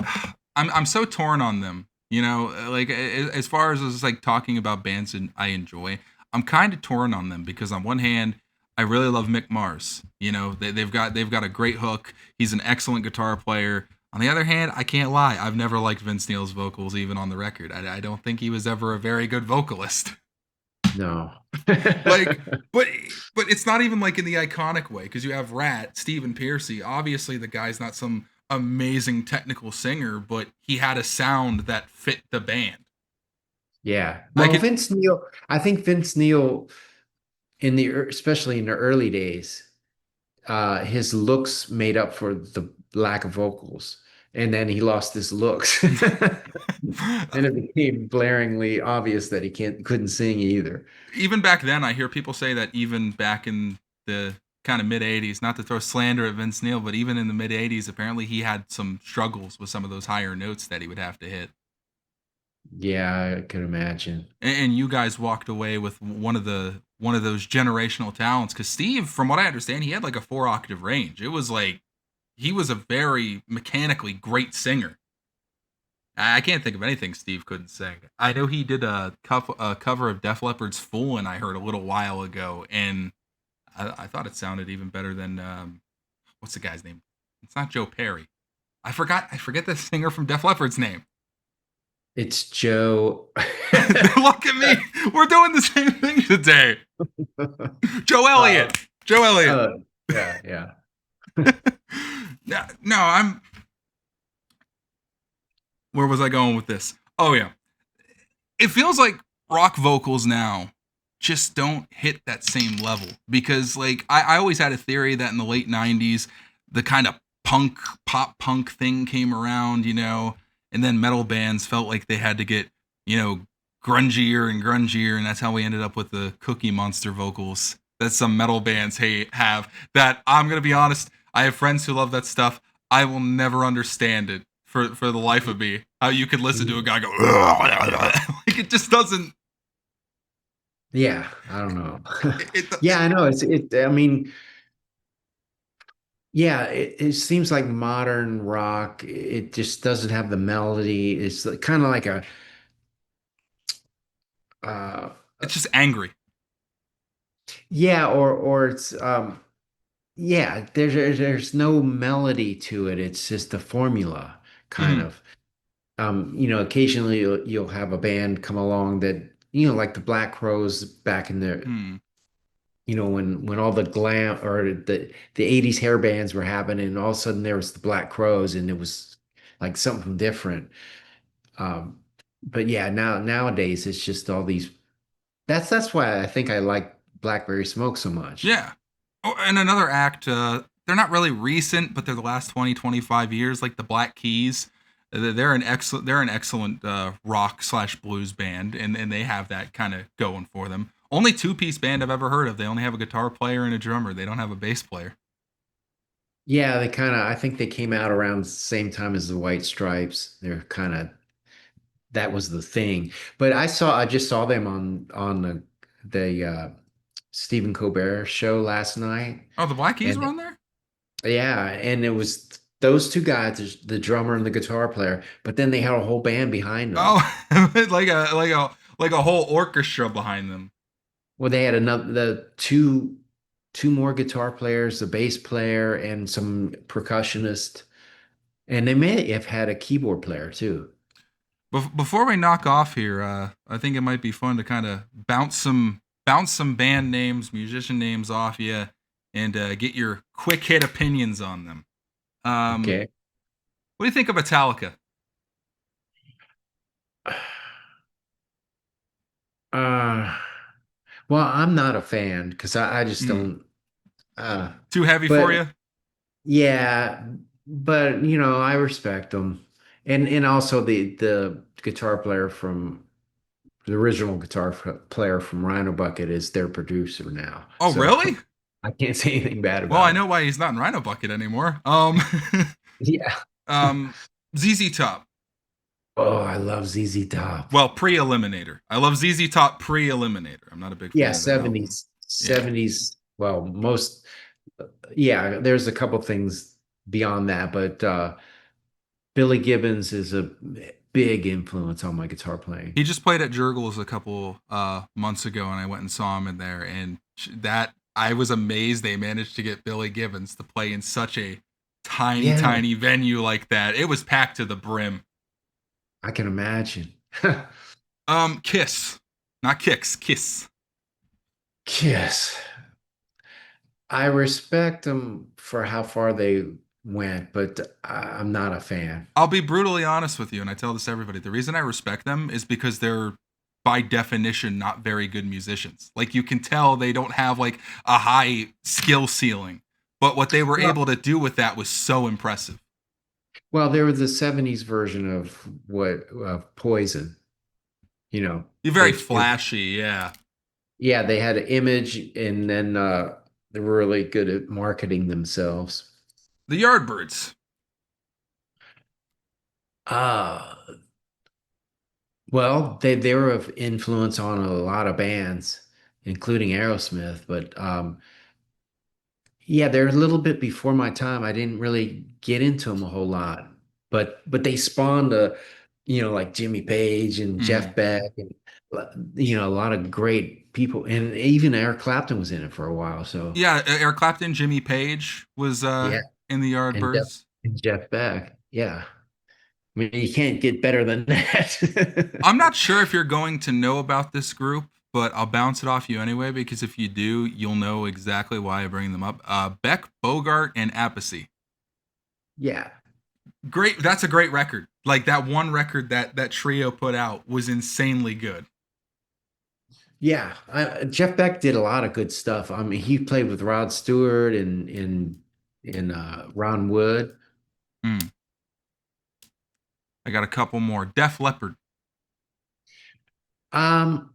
I'm so torn on them. You know, like as far as like talking about bands and I enjoy, I'm kind of torn on them because on one hand, I really love Mick Mars. You know, they've got a great hook. He's an excellent guitar player. On the other hand, I can't lie. I've never liked Vince Neil's vocals, even on the record. I don't think he was ever a very good vocalist. No. Like, but but it's not even like in the iconic way because you have Rat, Stephen Pearcy. Obviously, the guy's not some amazing technical singer, but he had a sound that fit the band. Yeah. I Well, could Vince Neil, I think Vince Neil especially in the early days, his looks made up for the lack of vocals. And then he lost his looks. And it became blaringly obvious that he couldn't sing either. even back then. I hear people say that even back in the kind of mid '80s, not to throw slander at Vince Neil, but even in the mid '80s, apparently he had some struggles with some of those higher notes that he would have to hit. Yeah, I could imagine. And you guys walked away with one of those generational talents because Steve, from what I understand, he had like a 4 octave range. It was like he was a very mechanically great singer. I can't think of anything Steve couldn't sing. I know he did a cover of Def Leppard's "Fool," and I heard a little while ago, and I thought it sounded even better than what's the guy's name? It's not Joe Perry. I forget the singer from Def Leppard's name. It's Joe. Look at me. We're doing the same thing today. Joe Uh, Elliott. Joe Elliott. uh, yeah, yeah. No, I'm. Where was I going with this? Oh yeah, it feels like rock vocals now just don't hit that same level because like I always had a theory that in the late '90s the kind of pop punk thing came around, you know, and then metal bands felt like they had to get, you know, grungier and grungier, and that's how we ended up with the Cookie Monster vocals that some metal bands have. That I'm gonna be honest, I have friends who love that stuff. I will never understand it for the life of me. How you could listen to a guy go like it just doesn't. Yeah, I don't know. It Yeah, I know. I mean, yeah, it seems like modern rock, it just doesn't have the melody. It's kind of like a uh it's just angry. yeah, or it's yeah, there's no melody to it. It's just a formula kind Mm-hmm. of. Occasionally you'll have a band come along that, like the Black Crowes back in the, Hmm. when all the glam or the 80s hair bands were happening, and all of a sudden there was the Black Crowes and it was like something different. Um, but yeah, nowadays it's just all these that's why I think I like Blackberry Smoke so much. Yeah. Oh, and another act, they're not really recent, but they're the last 20, 25 years, like the Black Keys. They're an excellent rock slash blues band, and they have that kind of going for them. Only two-piece band I've ever heard of. They only have a guitar player and a drummer. They don't have a bass player. Yeah, I think they came out around the same time as the White Stripes. They're kind of that was the thing. But I just saw them on the Stephen Colbert show last night. Oh, the Black Keys And were on there? yeah, and it was those two guys, the drummer and the guitar player, but then they had a whole band behind them. Oh, like a whole orchestra behind them. Well, they had another the two more guitar players, the bass player and some percussionist, and they may have had a keyboard player too. Before we knock off here, I think it might be fun to kind of bounce some band names, musician names off you. and get your quick hit opinions on them. Okay. What do you think of Metallica? Uh, well, I'm not a fan because I just Mm. don't. Uh, Too heavy for but you? yeah, but I respect them, and also the guitar player from the original player from Rhino Bucket is their producer now, Oh, so really? I can't say anything bad Well, I about know him. why he's not in Rhino Bucket anymore. Yeah. Um, ZZ Top. Oh, I love ZZ Top. Well, pre-Eliminator. I love ZZ Top pre-Eliminator. I'm not a big Yeah, fan of that album. 70s, Yeah. 70s. Well, most, yeah, there's a couple things beyond that, but Billy Gibbons is a big influence on my guitar playing. He just played at Jurgles a couple months ago, and I went and saw him in there, and that I was amazed they managed to get Billy Gibbons to play in such a tiny, Yeah, tiny venue like that. It was packed to the brim. I can imagine. Kiss, not Kicks, Kiss. Kiss. I respect them for how far they went, but I'm not a fan. I'll be brutally honest with you, and I tell this to everybody. The reason I respect them is because they're, by definition, not very good musicians. Like, you can tell they don't have like a high skill ceiling, but what they were Well, able to do with that was so impressive. well, they were the 70s version of what Poison, You're very they flashy, yeah. yeah, they had an image and then they were really good at marketing themselves. The Yardbirds. Uh, well, they were of influence on a lot of bands, including Aerosmith, but yeah, they're a little bit before my time. I didn't really get into them a whole lot, but they spawned like Jimmy Page and Mm-hmm. Jeff Beck and a lot of great people, and even Eric Clapton was in it for a while. So Yeah, Eric Clapton, Jimmy Page was yeah, in the and Jeff Yardbirds. and Jeff Beck, yeah. I mean, you can't get better than I'm that. not sure if you're going to know about this group, but I'll bounce it off you anyway because if you do, you'll know exactly why I bring them up. Beck, Bogart, and Appice. Yeah, Great, that's a great record. Like that one record that trio put out was insanely good. yeah. Jeff Beck did a lot of good stuff. I mean, he played with Rod Stewart and Ron Wood. Mm. I got a couple more. Def Leppard. Um,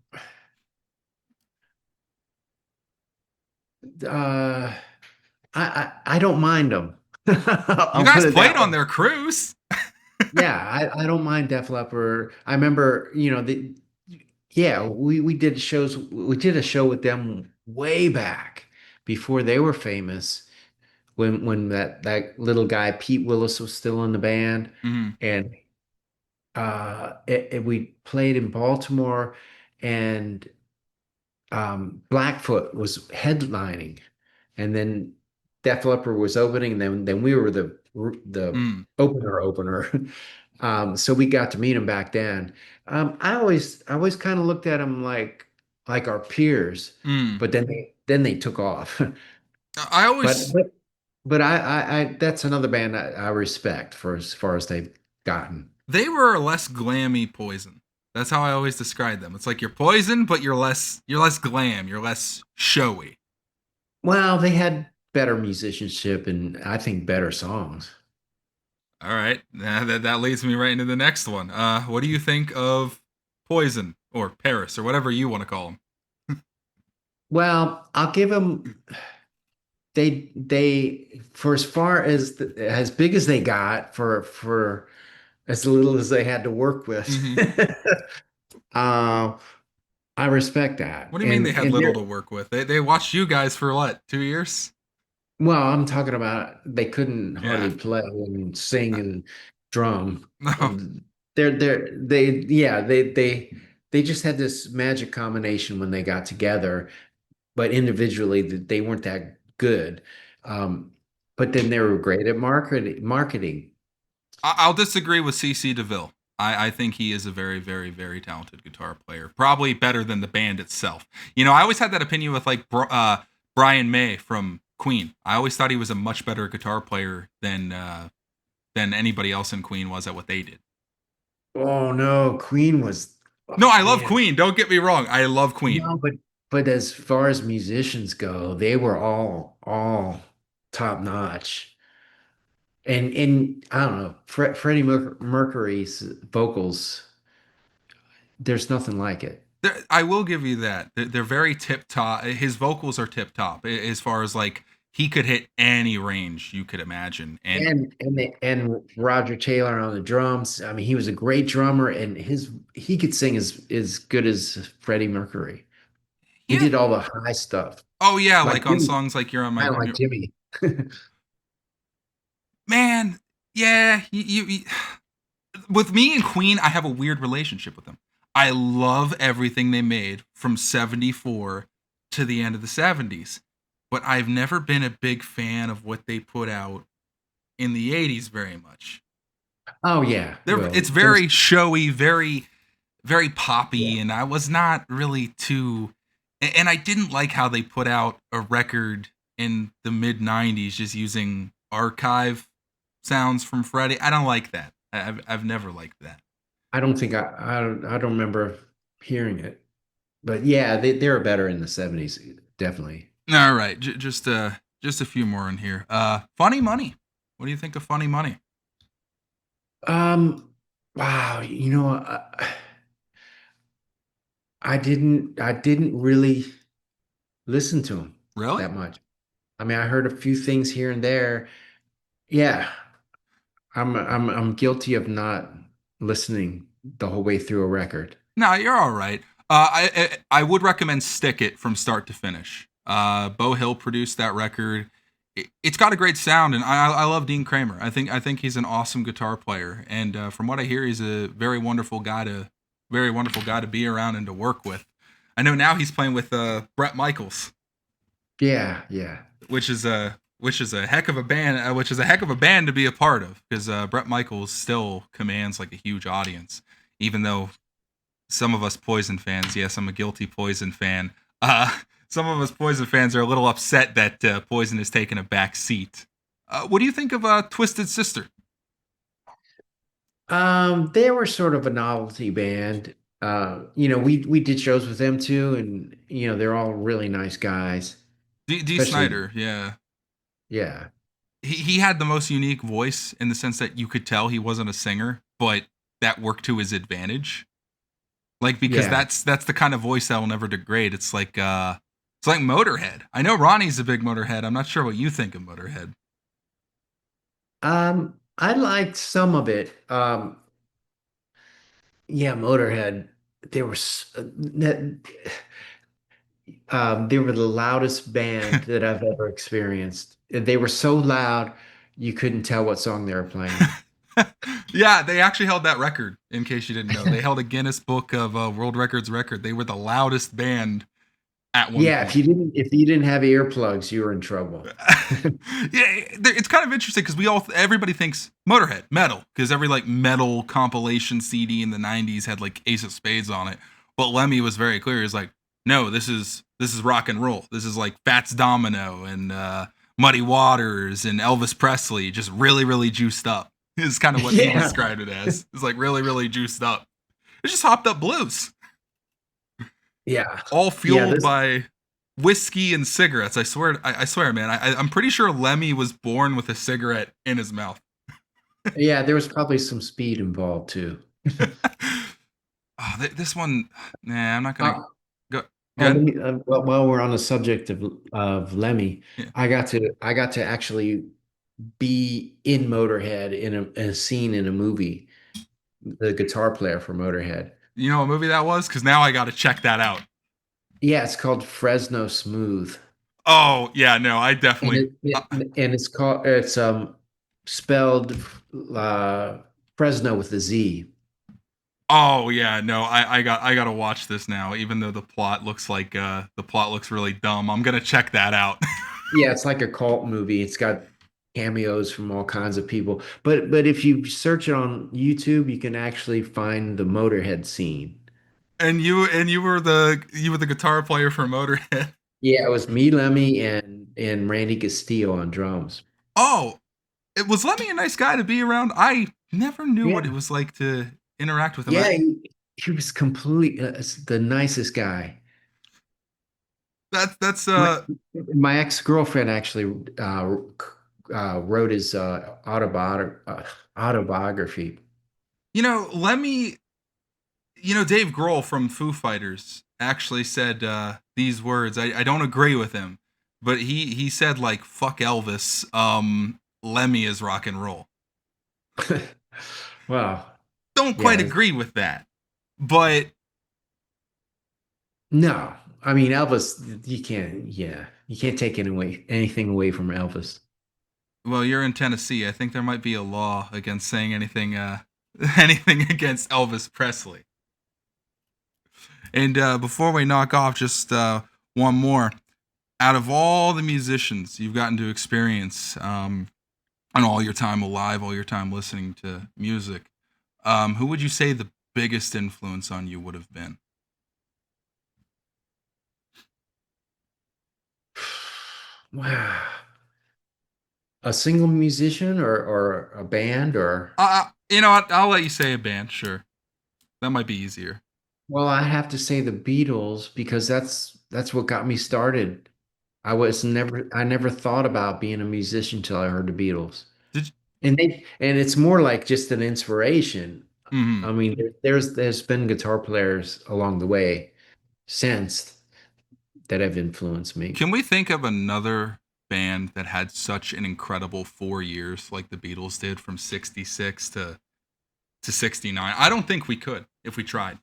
uh, I don't mind them. You I'll put guys it played that on way. their cruise. Yeah, I don't mind Def Leppard. I remember, yeah, we did a show with them way back before they were famous when that little guy Pete Willis was still in the band, Mm-hmm. and we played in Baltimore, and Blackfoot was headlining, and then Def Leppard was opening, and then we were the Mm. opener. So we got to meet him back then. I always kind of looked at him like our peers, Mm. but then they took off. I But always but but I that's another band I respect for as far as they've gotten. they were less glammy Poison. That's how I always describe them. It's like you're Poison, but you're less glam, you're less showy. Well, they had better musicianship and I think better songs. All right, that leads me right into the next one. What do you think of Poison or Paris or whatever you want to call them? Well, I'll give them they for as far as big as they got for as little as they had to work with. Mm-hmm. uh, I respect that. What do you mean they And had and little they're to work with? They watched you guys for what, 2 years? well, I'm talking about they couldn't hardly Yeah. play and sing and drum. No. They just had this magic combination when they got together, but individually they weren't that good. Um, but then they were great at marketing. I'll disagree with CC DeVille. I think he is a very, very, very talented guitar player. Probably better than the band itself. I always had that opinion with like Brian May from Queen. I always thought he was a much better guitar player than anybody else in Queen was at what they did. Oh no, Queen was, No, oh I love man. Queen. Don't get me wrong. I love Queen. No, but as far as musicians go, they were all top notch. And I don't know, Freddie Mercury's vocals, there's nothing like it. I will give you that. They're very tip top. His vocals are tip top as far as like he could hit any range you could imagine. And And Roger Taylor on the drums. I mean, he was a great drummer, and his he could sing as good as Freddie Mercury. He yeah. did all the high stuff, Oh yeah, like like on Jimmy, songs like "You're on kind My of like Jimmy. Man." Yeah, with me and Queen, I have a weird relationship with them. I love everything they made from 74 to the end of the 70s. But I've never been a big fan of what they put out in the 80s very much. Oh yeah, It's well, there's very showy, very yeah. poppy, and I was not really too. And I didn't like how they put out a record in the mid 90s just using archive sounds from Freddie. I don't like that. I've never liked that. I don't think I don't remember hearing it, but yeah, they were better in the 70s, definitely. All right, just a few more in here. Funny Money. What do you think of Funny Money? Um, wow, I didn't really listen to him Really? that much. I mean, I heard a few things here and there. Yeah, I'm guilty of not listening the whole way through a record. No, you're all right. I would recommend Stick It from start to finish. Bo Hill produced that record. It's got a great sound, and I love Dean Kramer. I think he's an awesome guitar player, and from what I hear, he's a very wonderful guy to be around and to work with. I know now he's playing with Brett Michaels, Yeah, yeah. which is a heck of a band, which is a heck of a band to be a part of, because Brett Michaels still commands like a huge audience, even though some of us Poison fans, yes, I'm a guilty Poison fan. Some of us Poison fans are a little upset that Poison has taken a back seat. What do you think of Twisted Sister? They were sort of a novelty band. We did shows with them too, and they're all really nice guys. D. Especially, Snyder, yeah, yeah, he had the most unique voice in the sense that you could tell he wasn't a singer, but that worked to his advantage. Like because yeah. that's the kind of voice that will never degrade. It's like Motorhead. I know Ronnie's a big Motorhead. I'm not sure what you think of Motorhead. I liked some of it. Yeah, Motorhead. They were they were the loudest band that I've ever experienced. They were so loud you couldn't tell what song they were playing. Yeah, they actually held that record. In case you didn't know, they held a Guinness Book of World Records record. They were the loudest band at one Yeah, point. if you didn't have earplugs, you were in trouble. Yeah, it's kind of interesting because everybody thinks Motorhead metal because every like metal compilation CD in the '90s had like Ace of Spades on it. But Lemmy was very clear. He's like, no, this is rock and roll. This is like Fats Domino and Muddy Waters and Elvis Presley, just really juiced up. Is kind of what he Yeah, described it as. It's like really juiced up. It's just hopped up blues, yeah, all yeah. fueled by whiskey and cigarettes. I swear, man. I'm pretty sure Lemmy was born with a cigarette in his mouth. Yeah, there was probably some speed involved too. This one, nah, I'm not gonna Uh, go. let Good. me, well, while we're on the subject of Lemmy, Yeah. I got to actually be in Motorhead in a scene in a movie, the guitar player for Motorhead. You know what movie that was? Because now I got to check that out. Yeah, it's called Fresno Smooth, Oh yeah, no, I and definitely. it's spelled uh, Fresno with a Z. Oh yeah, no, I got to watch this now. Even though the plot looks really dumb, I'm gonna check that out. Yeah, it's like a cult movie. It's got cameos from all kinds of people. But if you search it on YouTube, you can actually find the Motorhead scene. And you were the guitar player for Motorhead. Yeah, it was me, Lemmy, and Randy Castillo on drums. Oh, it was Lemmy a nice guy to be around? I never knew what it Yeah, was like to interact with him. yeah, he was complete the nicest guy. That's My my ex-girlfriend actually wrote his autobiography. Lemmy, Dave Grohl from Foo Fighters actually said these words. I don't agree with him, but he said like fuck Elvis. Lemmy is rock and roll. Wow. Don't quite Yeah. agree with that, but No. I mean Elvis, you can't take anything away from Elvis. well, you're in Tennessee. I think there might be a law against saying anything anything against Elvis Presley. And before we knock off, just one more. Out of all the musicians you've gotten to experience, and all your time alive, all your time listening to music, who would you say the biggest influence on you would have been? Wow. A single musician or a band or I'll let you say a band. Sure, that might be easier. well, I have to say the Beatles because that's what got me started. I never thought about being a musician till I heard the Beatles. Did And it's more like just an inspiration. mm-hmm. I mean, there's been guitar players along the way since that have influenced me. Can we think of another band that had such an incredible 4 years like the Beatles did from '66 to '69? I don't think we could if we tried.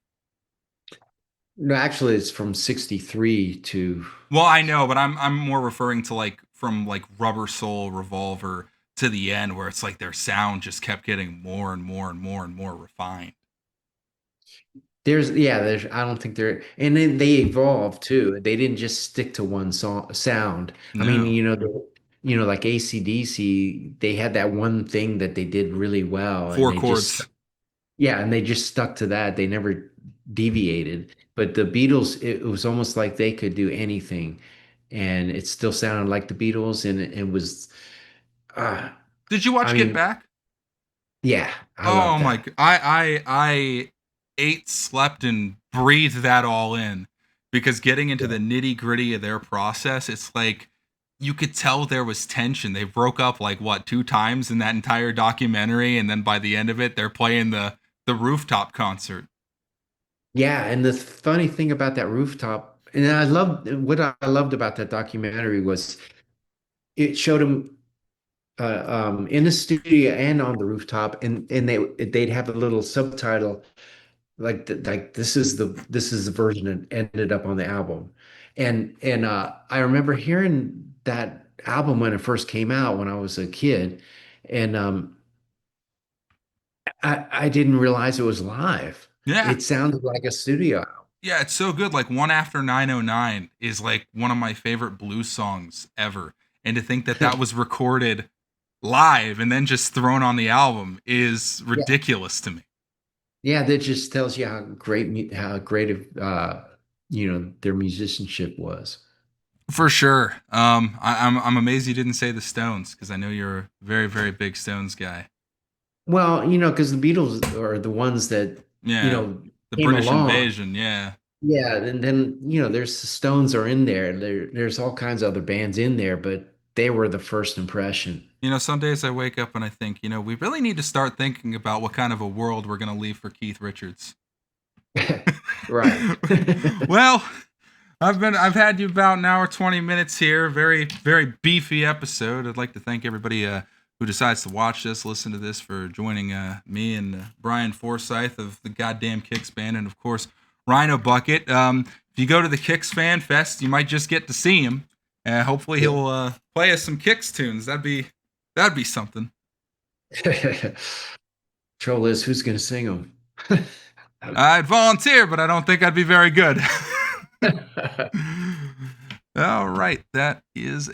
No, actually, it's from 63 to Well, I know, but I'm more referring to like from like Rubber Soul, Revolver to the end, where it's like their sound just kept getting more and more and more and more refined. there's I don't think they're and then they evolved too. They didn't just stick to one song sound. I mean, No, like AC/DC, they had that one thing that they did really well and four they just chords. yeah, and they just stuck to that. They never deviated. But the Beatles, it was almost like they could do anything and it still sounded like the Beatles and it was uh Did you I watch Get mean, Back? yeah, I love Oh my! that. I ate, slept, and breathed that all in because getting into Yeah. the nitty gritty of their process, it's like you could tell there was tension. They broke up like what 2 times in that entire documentary, and then by the end of it, they're playing the rooftop concert. Yeah, and the funny thing about that rooftop, and I loved what I loved about that documentary was it showed them in the studio and on the rooftop, and they'd have a little subtitle like this is the version that ended up on the album, and I remember hearing that album when it first came out when I was a kid, and I didn't realize it was live. Yeah, It sounded like a studio yeah, it's so good. Like One After 909 is like one of my favorite blues songs ever, and to think that that album. was recorded live and then just thrown on the album is ridiculous to me. Yeah, that just tells you how great of their musicianship was. For sure. I'm amazed you didn't say the Stones because I know you're a very very big Stones guy. Well, because the Beatles are the ones that, you Yeah, know, the came British along. invasion. Yeah, Yeah, and then, there's the Stones are in there. There's all kinds of other bands in there, but they were the first impression. some days I wake up and I think, we really need to start thinking about what kind of a world we're gonna leave for Keith Richards. Right. Well, I've had you about an hour 20 minutes here. Very very beefy episode. I'd like to thank everybody who decides to watch this, listen to this, for joining me and Brian Forsythe of the goddamn Kicks band, and of course Rhino Bucket. If you go to the Kicks Fan Fest, you might just get to see him. Hopefully Yeah. he'll play us some Kicks tunes. That'd be something. Trouble is, who's going to sing them? I'd volunteer, but I don't think I'd be very good. All right, that is